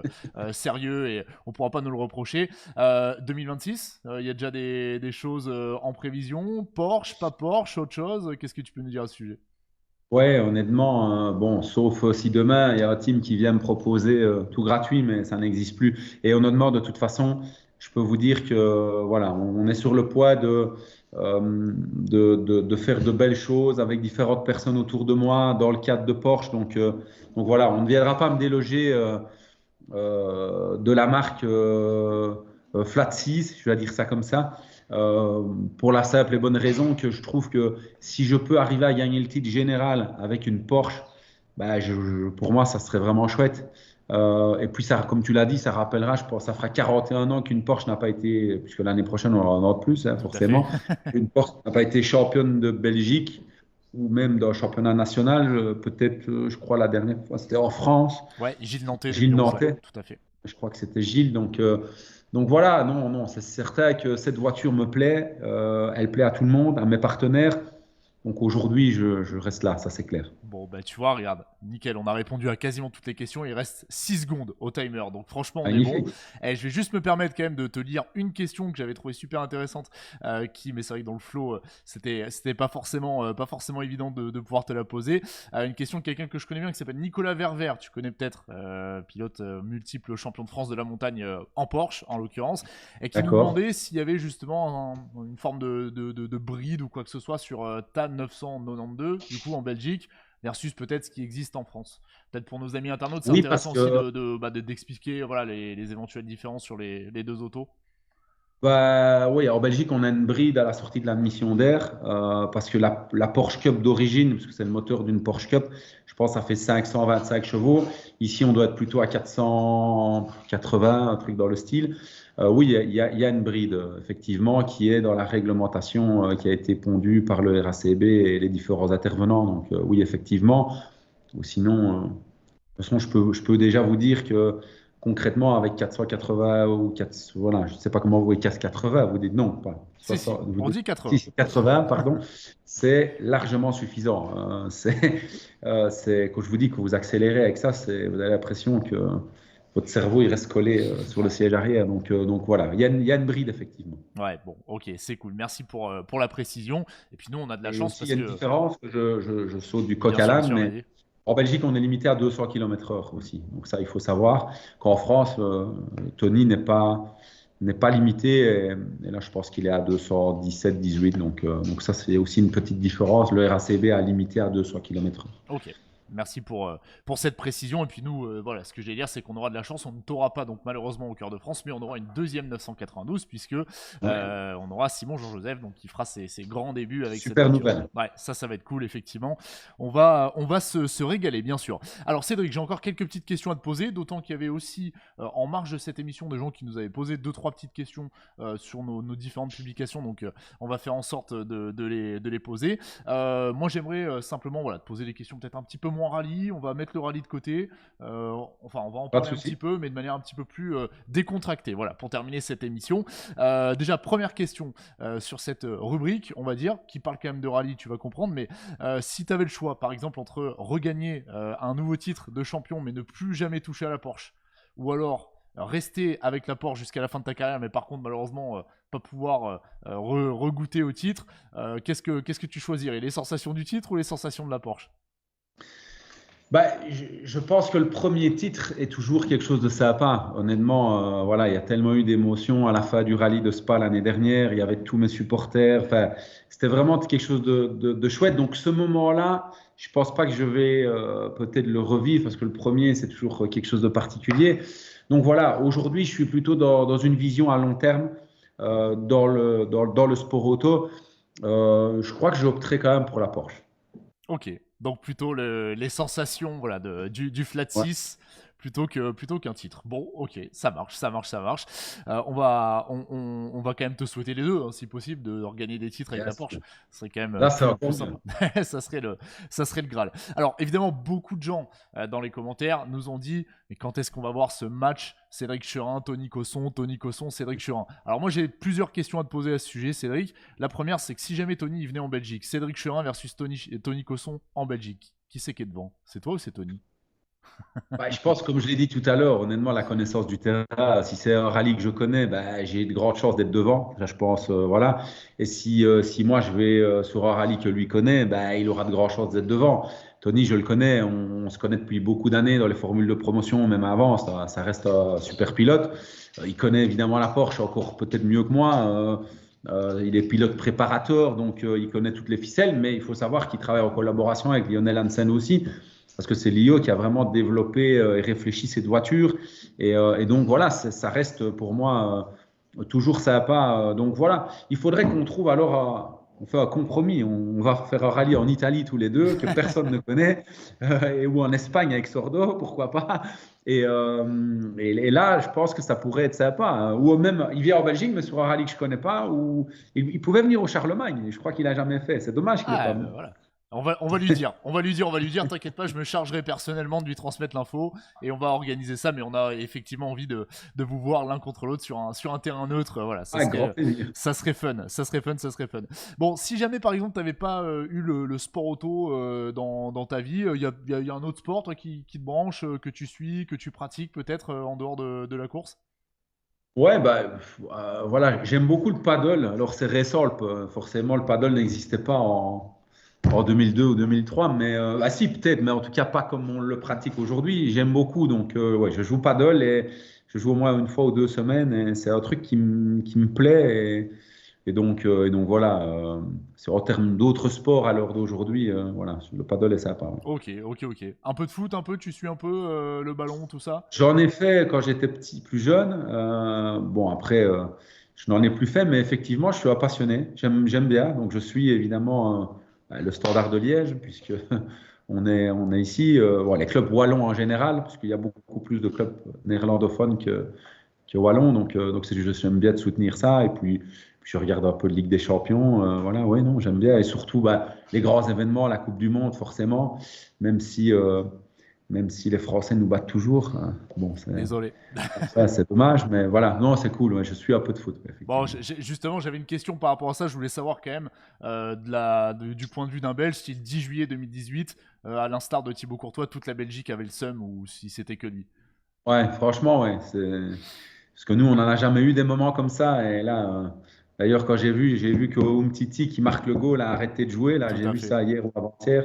sérieux et on pourra pas nous le reprocher. 2026, il y a déjà des choses en prévision. Porsche, pas Porsche, autre chose. Qu'est-ce que tu peux nous dire à ce sujet? Ouais, honnêtement, bon, sauf si demain il y a un team qui vient me proposer tout gratuit, mais ça n'existe plus. Et honnêtement, de toute façon, je peux vous dire que voilà, on est sur le poids de faire de belles choses avec différentes personnes autour de moi dans le cadre de Porsche. Donc voilà, on ne viendra pas me déloger de la marque Flat 6, je vais dire ça comme ça, euh, pour la simple et bonne raison que je trouve que si je peux arriver à gagner le titre général avec une Porsche, bah, pour moi, ça serait vraiment chouette. Et puis, ça, comme tu l'as dit, ça rappellera, je pense, ça fera 41 ans qu'une Porsche n'a pas été, puisque l'année prochaine, on en aura un an de plus, hein, Tout à fait. forcément, une Porsche n'a pas été championne de Belgique. ou même dans le championnat national. Peut-être, je crois, la dernière fois, c'était en France. Ouais, Gilles Nantais Gilles 2011, ouais, Nantais, tout à fait. je crois que c'était Gilles. Donc voilà, non, non, c'est certain que cette voiture me plaît. Elle plaît à tout le monde, à mes partenaires. Donc aujourd'hui, je reste là, ça c'est clair. Bon, bah tu vois, regarde, nickel, on a répondu à quasiment toutes les questions, il reste 6 secondes au timer, donc franchement on est bon. Magnifique. Et je vais juste me permettre quand même de te lire une question que j'avais trouvée super intéressante, mais c'est vrai que dans le flow, c'était pas forcément évident de pouvoir te la poser. Une question de quelqu'un que je connais bien qui s'appelle Nicolas Ververt, tu connais peut-être, pilote multiple champion de France de la montagne en Porsche en l'occurrence, et qui nous D'accord. demandait s'il y avait justement une forme de bride ou quoi que ce soit sur TAN 992, du coup en Belgique versus peut-être ce qui existe en France. Peut-être pour nos amis internautes, c'est Oui, parce intéressant aussi que d'expliquer voilà, les éventuelles différences sur les deux autos. bah, oui, en Belgique, on a une bride à la sortie de l'admission d'air parce que la Porsche Cup d'origine, parce que c'est le moteur d'une Porsche Cup, je pense que ça fait 525 chevaux. Ici, on doit être plutôt à 480, un truc dans le style. Oui, il y a une bride, effectivement, qui est dans la réglementation qui a été pondue par le RACB et les différents intervenants. Donc, oui, effectivement. Ou sinon, de toute façon, je peux déjà vous dire que concrètement, avec 480 ou 4, voilà, je ne sais pas comment vous voyez 480, vous dites non, pas Si, si, 60, vous on dites dit 80. 6, 80, pardon, c'est largement suffisant. Quand je vous dis que vous accélérez avec ça, vous avez l'impression que votre cerveau il reste collé sur le siège arrière. Donc voilà, il y a une bride effectivement. Ouais, bon, ok, c'est cool. Merci pour la précision. Et puis nous, on a de la Et chance aussi, il parce y a une que, différence, je saute du coq bien à sûr, bien l'âne, sûr, mais vas-y. en Belgique, on est limité à 200 km/h aussi. Donc ça, il faut savoir qu'en France, Tony n'est pas limité. Et là, je pense qu'il est à 217, 18. Donc ça, c'est aussi une petite différence. Le RACB a limité à 200 km/h. Ok. Merci pour cette précision. Et puis nous, voilà, ce que j'allais dire, c'est qu'on aura de la chance. On ne t'aura pas, donc malheureusement, au cœur de France, mais on aura une deuxième 992, puisque Ouais, on aura Simon Jean-Joseph, donc qui fera ses grands débuts avec cette super voiture. nouvelle. Ouais, ça va être cool, effectivement. On va se régaler, bien sûr. Alors, Cédric, j'ai encore quelques petites questions à te poser, d'autant qu'il y avait aussi, en marge de cette émission, des gens qui nous avaient posé deux, trois petites questions sur nos différentes publications. Donc, on va faire en sorte de les poser. Moi, j'aimerais simplement voilà, te poser des questions peut-être un petit peu moins rallye. On va mettre le rallye de côté. Enfin, on va en Pas de parler un petit souci. peu, mais de manière un petit peu plus décontractée. Voilà, pour terminer cette émission. Déjà, première question sur cette rubrique, on va dire, qui parle quand même de rallye, tu vas comprendre. Mais si tu avais le choix, par exemple, entre regagner un nouveau titre de champion, mais ne plus jamais toucher à la Porsche, ou alors rester avec la Porsche jusqu'à la fin de ta carrière, mais par contre, malheureusement, pas pouvoir regoûter au titre. Qu'est-ce que tu choisirais? Les sensations du titre ou les sensations de la Porsche? Bah, je pense que le premier titre est toujours quelque chose de sympa. Honnêtement, voilà, il y a tellement eu d'émotions à la fin du rallye de Spa l'année dernière. Il y avait tous mes supporters. Enfin, c'était vraiment quelque chose de chouette. Donc, ce moment-là, je pense pas que je vais peut-être le revivre parce que le premier, c'est toujours quelque chose de particulier. Donc, voilà, aujourd'hui, je suis plutôt dans une vision à long terme dans le sport auto. Je crois que j'opterai quand même pour la Porsche. Ok, donc plutôt les sensations voilà, du flat Ouais. 6 plutôt qu'un titre. Bon, ok, ça marche, ça marche, ça marche. On va quand même te souhaiter les deux, hein, si possible, de gagner des titres avec Bien la Porsche. sûr. Ce serait quand même Là, c'est plus encore simple. mieux. Ça serait le Graal. Alors, évidemment, beaucoup de gens dans les commentaires nous ont dit mais quand est-ce qu'on va voir ce match Cédric Churin, Tony Cosson, Cédric Churin? Alors, moi, j'ai plusieurs questions à te poser à ce sujet, Cédric. La première, c'est que si jamais Tony il venait en Belgique, Cédric Churin versus Tony Cosson en Belgique, qui c'est qui est devant? C'est toi ou c'est Tony? Bah, je pense, comme je l'ai dit tout à l'heure, honnêtement, la connaissance du terrain, si c'est un rallye que je connais, bah, j'ai de grandes chances d'être devant. Là, je pense, voilà. Et si moi, je vais sur un rallye que lui connaît, bah, il aura de grandes chances d'être devant. Tony, je le connais, on se connaît depuis beaucoup d'années dans les formules de promotion, même avant, ça reste un super pilote. Il connaît évidemment la Porsche encore peut-être mieux que moi. Il est pilote préparateur, donc il connaît toutes les ficelles, mais il faut savoir qu'il travaille en collaboration avec Lionel Hansen aussi parce que c'est Lio qui a vraiment développé et réfléchi cette voiture. Et donc voilà, ça reste pour moi toujours sympa. Donc voilà, il faudrait qu'on trouve alors, on fait un compromis. On va faire un rallye en Italie tous les deux que personne ne connaît, ou en Espagne avec Sordo, pourquoi pas. Et là, je pense que ça pourrait être sympa, hein. Ou même, il vient en Belgique, mais sur un rallye que je ne connais pas. Ou il pouvait venir au Charlemagne. Je crois qu'il n'a jamais fait. C'est dommage qu'il n'ait pas Ah, venu. voilà. On va lui dire, t'inquiète pas, je me chargerai personnellement de lui transmettre l'info et on va organiser ça, mais on a effectivement envie de vous voir l'un contre l'autre sur un terrain neutre, voilà, Ah, grand plaisir. ça serait fun, ça serait fun, ça serait fun. Bon, si jamais par exemple t'avais pas eu le sport auto dans ta vie, y a un autre sport toi qui te branche, que tu suis, que tu pratiques peut-être en dehors de la course? Ouais, voilà, j'aime beaucoup le paddle. Alors, c'est récent, forcément, le paddle n'existait pas en 2002 ou 2003, mais ah si, peut-être, mais en tout cas pas comme on le pratique aujourd'hui. J'aime beaucoup, donc ouais, je joue paddle et je joue au moins une fois ou 2 semaines et c'est un truc qui me plaît et donc voilà, en termes d'autres sports à l'heure d'aujourd'hui, voilà, le paddle est sympa. Ouais. Ok, ok, ok. Un peu de foot, un peu, tu suis un peu le ballon, tout ça? J'en ai fait quand j'étais petit, plus jeune. Bon, après, je n'en ai plus fait, mais effectivement, je suis un passionné. J'aime bien. Donc, je suis évidemment le Standard de Liège, puisque on est ici. Bon, les clubs wallons en général, parce qu'il y a beaucoup plus de clubs néerlandophones que wallons. Donc j'aime bien de soutenir ça. Et puis, je regarde un peu de Ligue des Champions. Voilà, oui, non, j'aime bien. Et surtout, les grands événements, la Coupe du Monde, forcément, même si. Même si les Français nous battent toujours, hein. Bon, Désolé. ça, c'est dommage, mais voilà, non, c'est cool. Ouais, je suis un peu de foot, ouais, Bon, effectivement. justement, j'avais une question par rapport à ça. Je voulais savoir quand même, du point de vue d'un Belge, si le 10 juillet 2018, à l'instar de Thibaut Courtois, toute la Belgique avait le seum ou si c'était que lui. Ouais, franchement, ouais, parce que nous, on n'en a jamais eu des moments comme ça. Et là, d'ailleurs, quand j'ai vu que Umtiti qui marque le goal a arrêté de jouer. Là, Tout j'ai à vu fait. ça hier ou avant-hier.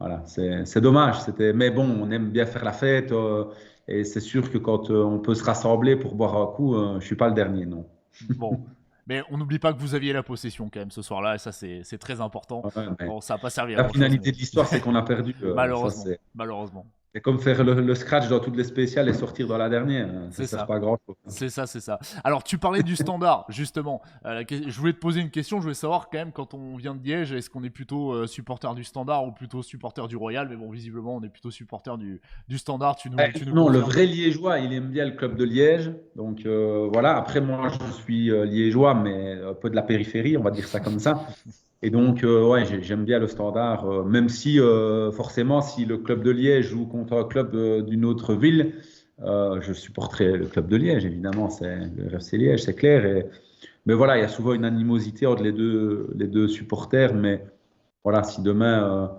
Voilà, c'est dommage. Mais bon, on aime bien faire la fête. Et c'est sûr que quand on peut se rassembler pour boire un coup, je suis pas le dernier, non. Bon. Mais on n'oublie pas que vous aviez la possession quand même ce soir-là, et ça, c'est très important. Ouais, mais Bon, ça n'a pas servi à la grand-chose, finalité mais de l'histoire, c'est qu'on a perdu. Ça, malheureusement. c'est. Malheureusement. C'est comme faire le scratch dans toutes les spéciales et sortir dans la dernière, hein. Ça C'est sert ça. pas à grand-chose. C'est ça, c'est ça. Alors, tu parlais du standard, justement. Je voulais te poser une question. Je voulais savoir, quand même, quand on vient de Liège, est-ce qu'on est plutôt supporter du standard ou plutôt supporter du Royal? Mais bon, visiblement, on est plutôt supporter du standard. Tu nous Non, le confirmes? vrai Liégeois, il aime bien le club de Liège. Donc voilà, après moi, je suis Liégeois, mais un peu de la périphérie, on va dire ça comme ça. Et donc, ouais, j'aime bien le standard, même si forcément, si le club de Liège joue contre un club d'une autre ville, je supporterai le club de Liège, évidemment, c'est le RFC Liège, c'est clair. Mais voilà, il y a souvent une animosité entre les deux supporters. Mais voilà, si demain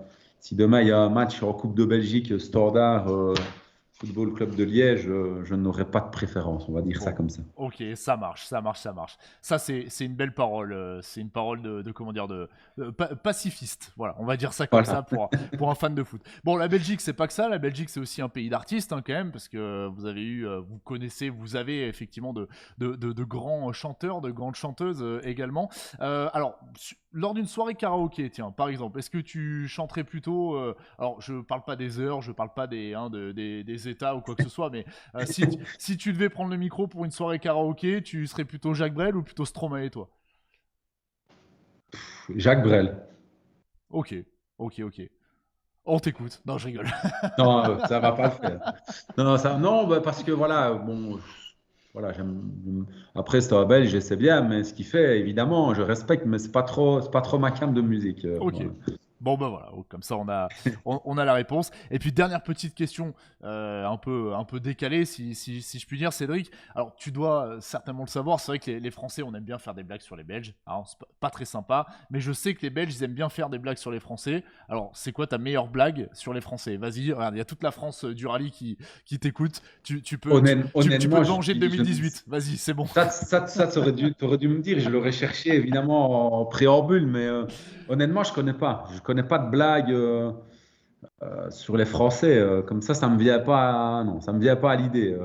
il y a un match en Coupe de Belgique, Standard, Football Club de Liège, je n'aurai pas de préférence, on va dire ça Bon, comme ça. ok, ça marche, ça marche, ça marche. Ça, c'est une belle parole. C'est une parole comment dire, pacifiste. Voilà, on va dire ça comme Voilà. ça pour un fan de foot. Bon, la Belgique, c'est pas que ça. La Belgique, c'est aussi un pays d'artistes, hein, quand même, parce que vous connaissez, vous avez effectivement de grands chanteurs, de grandes chanteuses également. Alors, lors d'une soirée karaoké, tiens, par exemple, est-ce que tu chanterais plutôt. Alors, je parle pas des heures, je parle pas des états ou quoi que ce soit, mais si tu devais prendre le micro pour une soirée karaoké, tu serais plutôt Jacques Brel ou plutôt Stromae, toi? Jacques Brel. Ok, ok, ok. On t'écoute. Non, je rigole. Non, ça va pas le faire. Non, non, parce que voilà, bon, voilà, après c'est un Belge, c'est bien, mais ce qu'il fait, évidemment, je respecte, mais c'est pas trop ma came de musique. Ok. Voilà. Bon bah voilà, comme ça on a la réponse. Et puis dernière petite question, un peu décalée si je puis dire, Cédric. Alors tu dois certainement le savoir, c'est vrai que les Français on aime bien faire des blagues sur les Belges. Alors c'est pas très sympa, mais je sais que les Belges ils aiment bien faire des blagues sur les Français. Alors c'est quoi ta meilleure blague sur les Français? Vas-y, regarde, il y a toute la France du rallye qui t'écoute. Tu peux Honnêtement, te venger de 2018. Vas-y, c'est bon. t'aurais dû me dire, je l'aurais cherché évidemment en préambule, mais honnêtement, je connais pas. Je connais pas de blague sur les Français. Comme ça me vient pas, non, ça me vient pas à l'idée.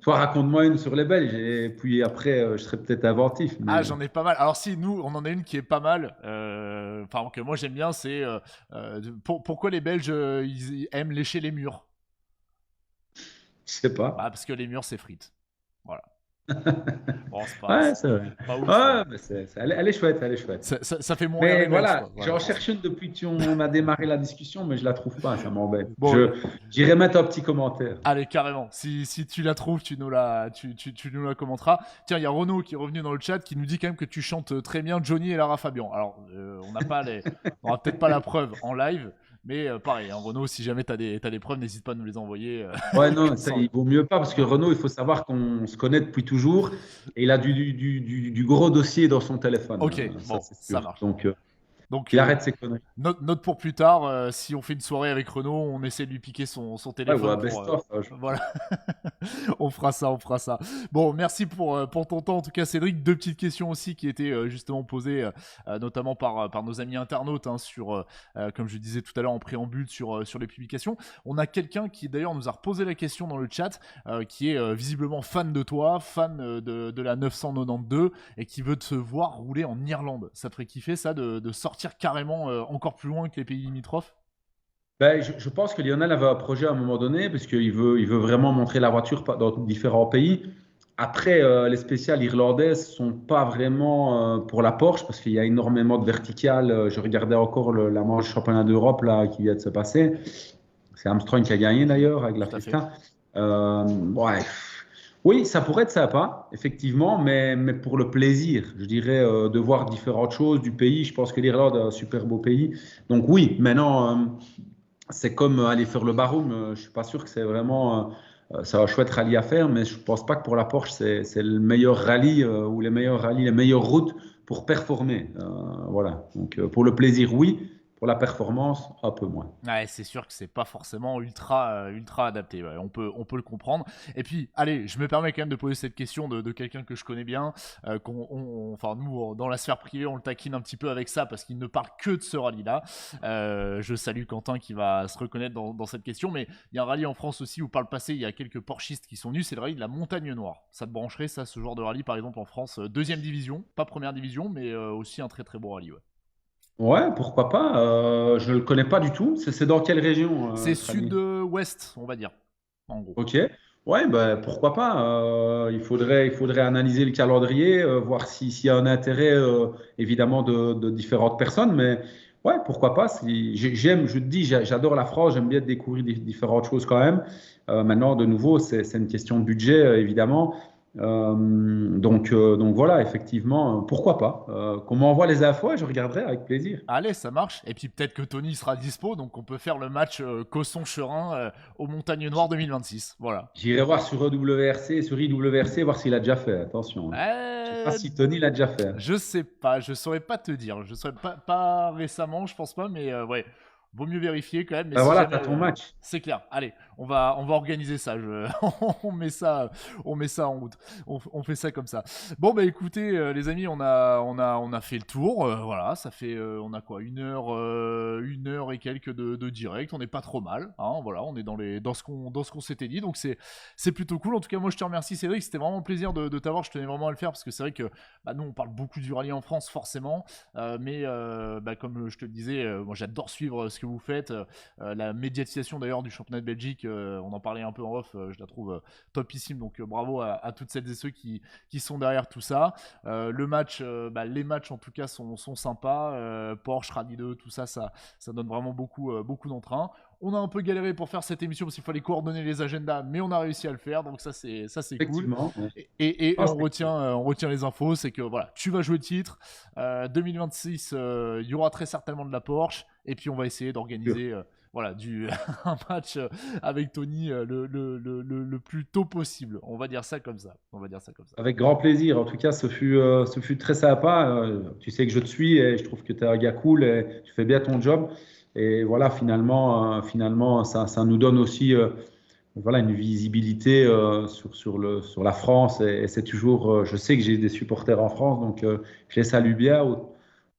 Toi, raconte-moi une sur les Belges et puis après, je serai peut-être inventif, Ah, mais j'en ai pas mal. Alors si, nous, on en a une qui est pas mal, enfin que moi j'aime bien, c'est pourquoi les Belges ils aiment lécher les murs? je sais Bah pas. parce que les murs c'est frites. Voilà. Bon, c'est Ouais, c'est vrai. pas ouf, mais Ouais, mais elle est chouette, elle est chouette. ça fait moins Mais Hervé Best, voilà, quoi. Voilà, j'en forcément. cherche une depuis qu'on a démarré la discussion, mais je la trouve pas, ça m'embête. Bon, J'irai mettre un petit commentaire. allez, carrément. Si tu la trouves, tu nous la commenteras. Tiens, il y a Renaud qui est revenu dans le chat qui nous dit quand même que tu chantes très bien Johnny et Lara Fabian. Alors, on n'a peut-être pas la preuve en live, mais pareil, hein, Renaud, si jamais t'as des preuves, n'hésite pas à nous les envoyer. Ouais, non, ça, Sans- il vaut mieux pas parce que Renaud, il faut savoir qu'on se connaît depuis toujours et il a du gros dossier dans son téléphone, Ok, ça bon, c'est ça sûr. marche. Donc, Donc, il arrête ses conneries. note pour plus tard, si on fait une soirée avec Renaud, on essaie de lui piquer son Ouais, ou téléphone un pour. best-of. Voilà, on fera ça, on fera ça. Bon, merci pour ton temps en tout cas, Cédric. Deux petites questions aussi qui étaient justement posées, notamment par nos amis internautes, hein, comme je disais tout à l'heure en préambule, sur les publications. On a quelqu'un qui d'ailleurs nous a reposé la question dans le chat, qui est visiblement fan de toi, fan de la 992, et qui veut te voir rouler en Irlande. Ça te ferait kiffer ça de sortir carrément encore plus loin que les pays limitrophes? Ben, je pense que Lionel avait un projet à un moment donné, parce qu'il veut vraiment montrer la voiture dans différents pays. Après, les spéciales irlandaises sont pas vraiment pour la Porsche, parce qu'il y a énormément de verticales. Je regardais encore la manche championnat d'Europe là, qui vient de se passer. C'est Armstrong qui a gagné d'ailleurs avec la Tout à fait. Fiesta. Ouais. Oui, ça pourrait être sympa, effectivement, mais pour le plaisir, je dirais, de voir différentes choses du pays. Je pense que l'Irlande est un super beau pays. Donc oui, maintenant, c'est comme aller faire le baroom. Je suis pas sûr que c'est vraiment c'est un chouette rallye à faire, mais je pense pas que pour la Porsche, c'est le meilleur rallye ou les meilleurs rallyes, les meilleures routes pour performer. Voilà. Donc pour le plaisir, oui. Pour la performance, un peu moins. Ouais, c'est sûr que c'est pas forcément ultra adapté. Ouais, on peut le comprendre. Et puis, allez, je me permets quand même de poser cette question de quelqu'un que je connais bien. Enfin, nous, dans la sphère privée, on le taquine un petit peu avec ça parce qu'il ne parle que de ce rallye-là. Je salue Quentin qui va se reconnaître dans cette question. Mais il y a un rallye en France aussi où, par le passé, il y a quelques Porschistes qui sont venus. C'est le rallye de la Montagne Noire. Ça te brancherait, ça, ce genre de rallye, par exemple, en France, deuxième division, pas première division, mais aussi un très très beau rallye. Ouais. Ouais, pourquoi pas. Je ne le connais pas du tout. C'est dans quelle région, C'est ce rallye? sud-ouest, on va dire, en gros. Ok. Ouais, bah, pourquoi pas. Il faudrait analyser le calendrier, voir s'il y a un intérêt, évidemment, de différentes personnes. Mais ouais, pourquoi pas. Je te dis, j'adore la France, j'aime bien découvrir différentes choses quand même. Maintenant, de nouveau, c'est une question de budget, évidemment. Donc voilà, effectivement, pourquoi pas. Qu'on m'envoie les infos et je regarderai avec plaisir. Allez, ça marche. Et puis peut-être que Tony sera dispo, donc on peut faire le match Cosson-Cherin aux Montagnes Noires 2026. Voilà. J'irai voir sur EWRC et sur IWRC, voir s'il a déjà fait. Attention, hein. Je ne sais pas Euh, si Tony l'a déjà fait. je sais pas, je saurais pas te dire. Je saurais pas récemment, je pense pas, mais ouais. Vaut mieux vérifier quand même, mais Ben si voilà, tu jamais as ton match. c'est clair. Allez, on va organiser ça. On met ça, on met ça en route. On fait ça comme ça. Bon bah écoutez, les amis, on a fait le tour. Voilà, ça fait, on a quoi, une heure et quelques de direct. On n'est pas trop mal. Hein, voilà, on est dans ce qu'on s'était dit. Donc c'est plutôt cool. En tout cas, moi je te remercie, Cédric. C'était vraiment un plaisir de t'avoir. Je tenais vraiment à le faire parce que c'est vrai que bah, nous on parle beaucoup du rallye en France, forcément. Mais bah, comme je te le disais, moi j'adore suivre ce que vous faites. La médiatisation d'ailleurs du championnat de Belgique, on en parlait un peu en off, je la trouve topissime. Donc bravo à toutes celles et ceux qui sont derrière tout ça. Le match, les matchs en tout cas sont sympas. Porsche, Rallye 2, tout ça, ça donne vraiment beaucoup d'entrain. On a un peu galéré pour faire cette émission parce qu'il fallait coordonner les agendas, mais on a réussi à le faire, donc ça c'est cool. Effectivement. Ouais. Et Ah, on retient les infos, c'est que voilà, tu vas jouer le titre. 2026, il y aura très certainement de la Porsche, et puis on va essayer sûr. d'organiser voilà, un match avec Tony le plus tôt possible. On va dire ça comme ça. On va dire ça comme ça. Avec grand plaisir. En tout cas, ce fut très sympa. Tu sais que je te suis et je trouve que tu es un gars cool et tu fais bien ton job. Et voilà, finalement ça nous donne aussi voilà, une visibilité sur la France. Et c'est toujours, je sais que j'ai des supporters en France, donc je les salue bien.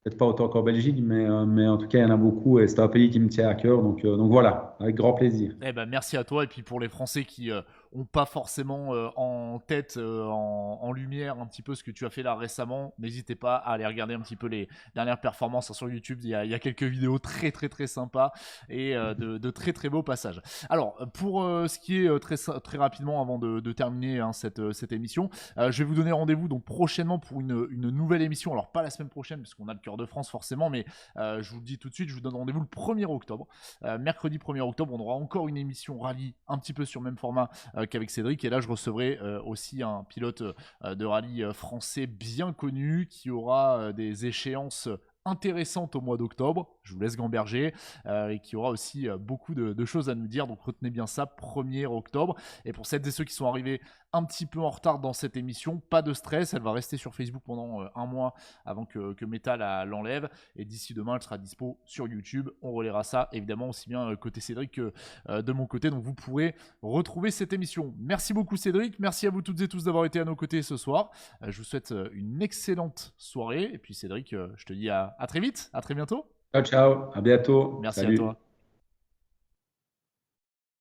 Peut-être pas autant qu'en Belgique, mais en tout cas, il y en a beaucoup et c'est un pays qui me tient à cœur. Donc voilà, avec grand plaisir. Eh ben, merci à toi. Et puis pour les Français qui ont pas forcément en tête, en lumière un petit peu ce que tu as fait là récemment, n'hésitez pas à aller regarder un petit peu les dernières performances sur YouTube. Il y a quelques vidéos très très très sympas et de très très beaux passages. Alors pour ce qui est très rapidement avant de terminer cette émission, je vais vous donner rendez-vous donc prochainement pour une nouvelle émission. Alors pas la semaine prochaine parce qu'on a le Cœur de France forcément, mais je vous le dis tout de suite, je vous donne rendez-vous le 1er octobre. Mercredi 1er octobre, on aura encore une émission rallye un petit peu sur le même format qu'avec Cédric, et là je recevrai aussi un pilote de rallye français bien connu qui aura des échéances intéressante au mois d'octobre, je vous laisse gamberger, et qui aura aussi beaucoup de choses à nous dire, donc retenez bien ça, 1er octobre. Et pour celles et ceux qui sont arrivés un petit peu en retard dans cette émission, pas de stress, elle va rester sur Facebook pendant un mois avant que Meta l'enlève, et d'ici demain elle sera dispo sur YouTube, on relaiera ça évidemment aussi bien côté Cédric que de mon côté, donc vous pourrez retrouver cette émission. Merci beaucoup Cédric, merci à vous toutes et tous d'avoir été à nos côtés ce soir, je vous souhaite une excellente soirée, et puis Cédric, je te dis à très vite, à très bientôt. Ciao, ciao, à bientôt. Merci à Salut. toi.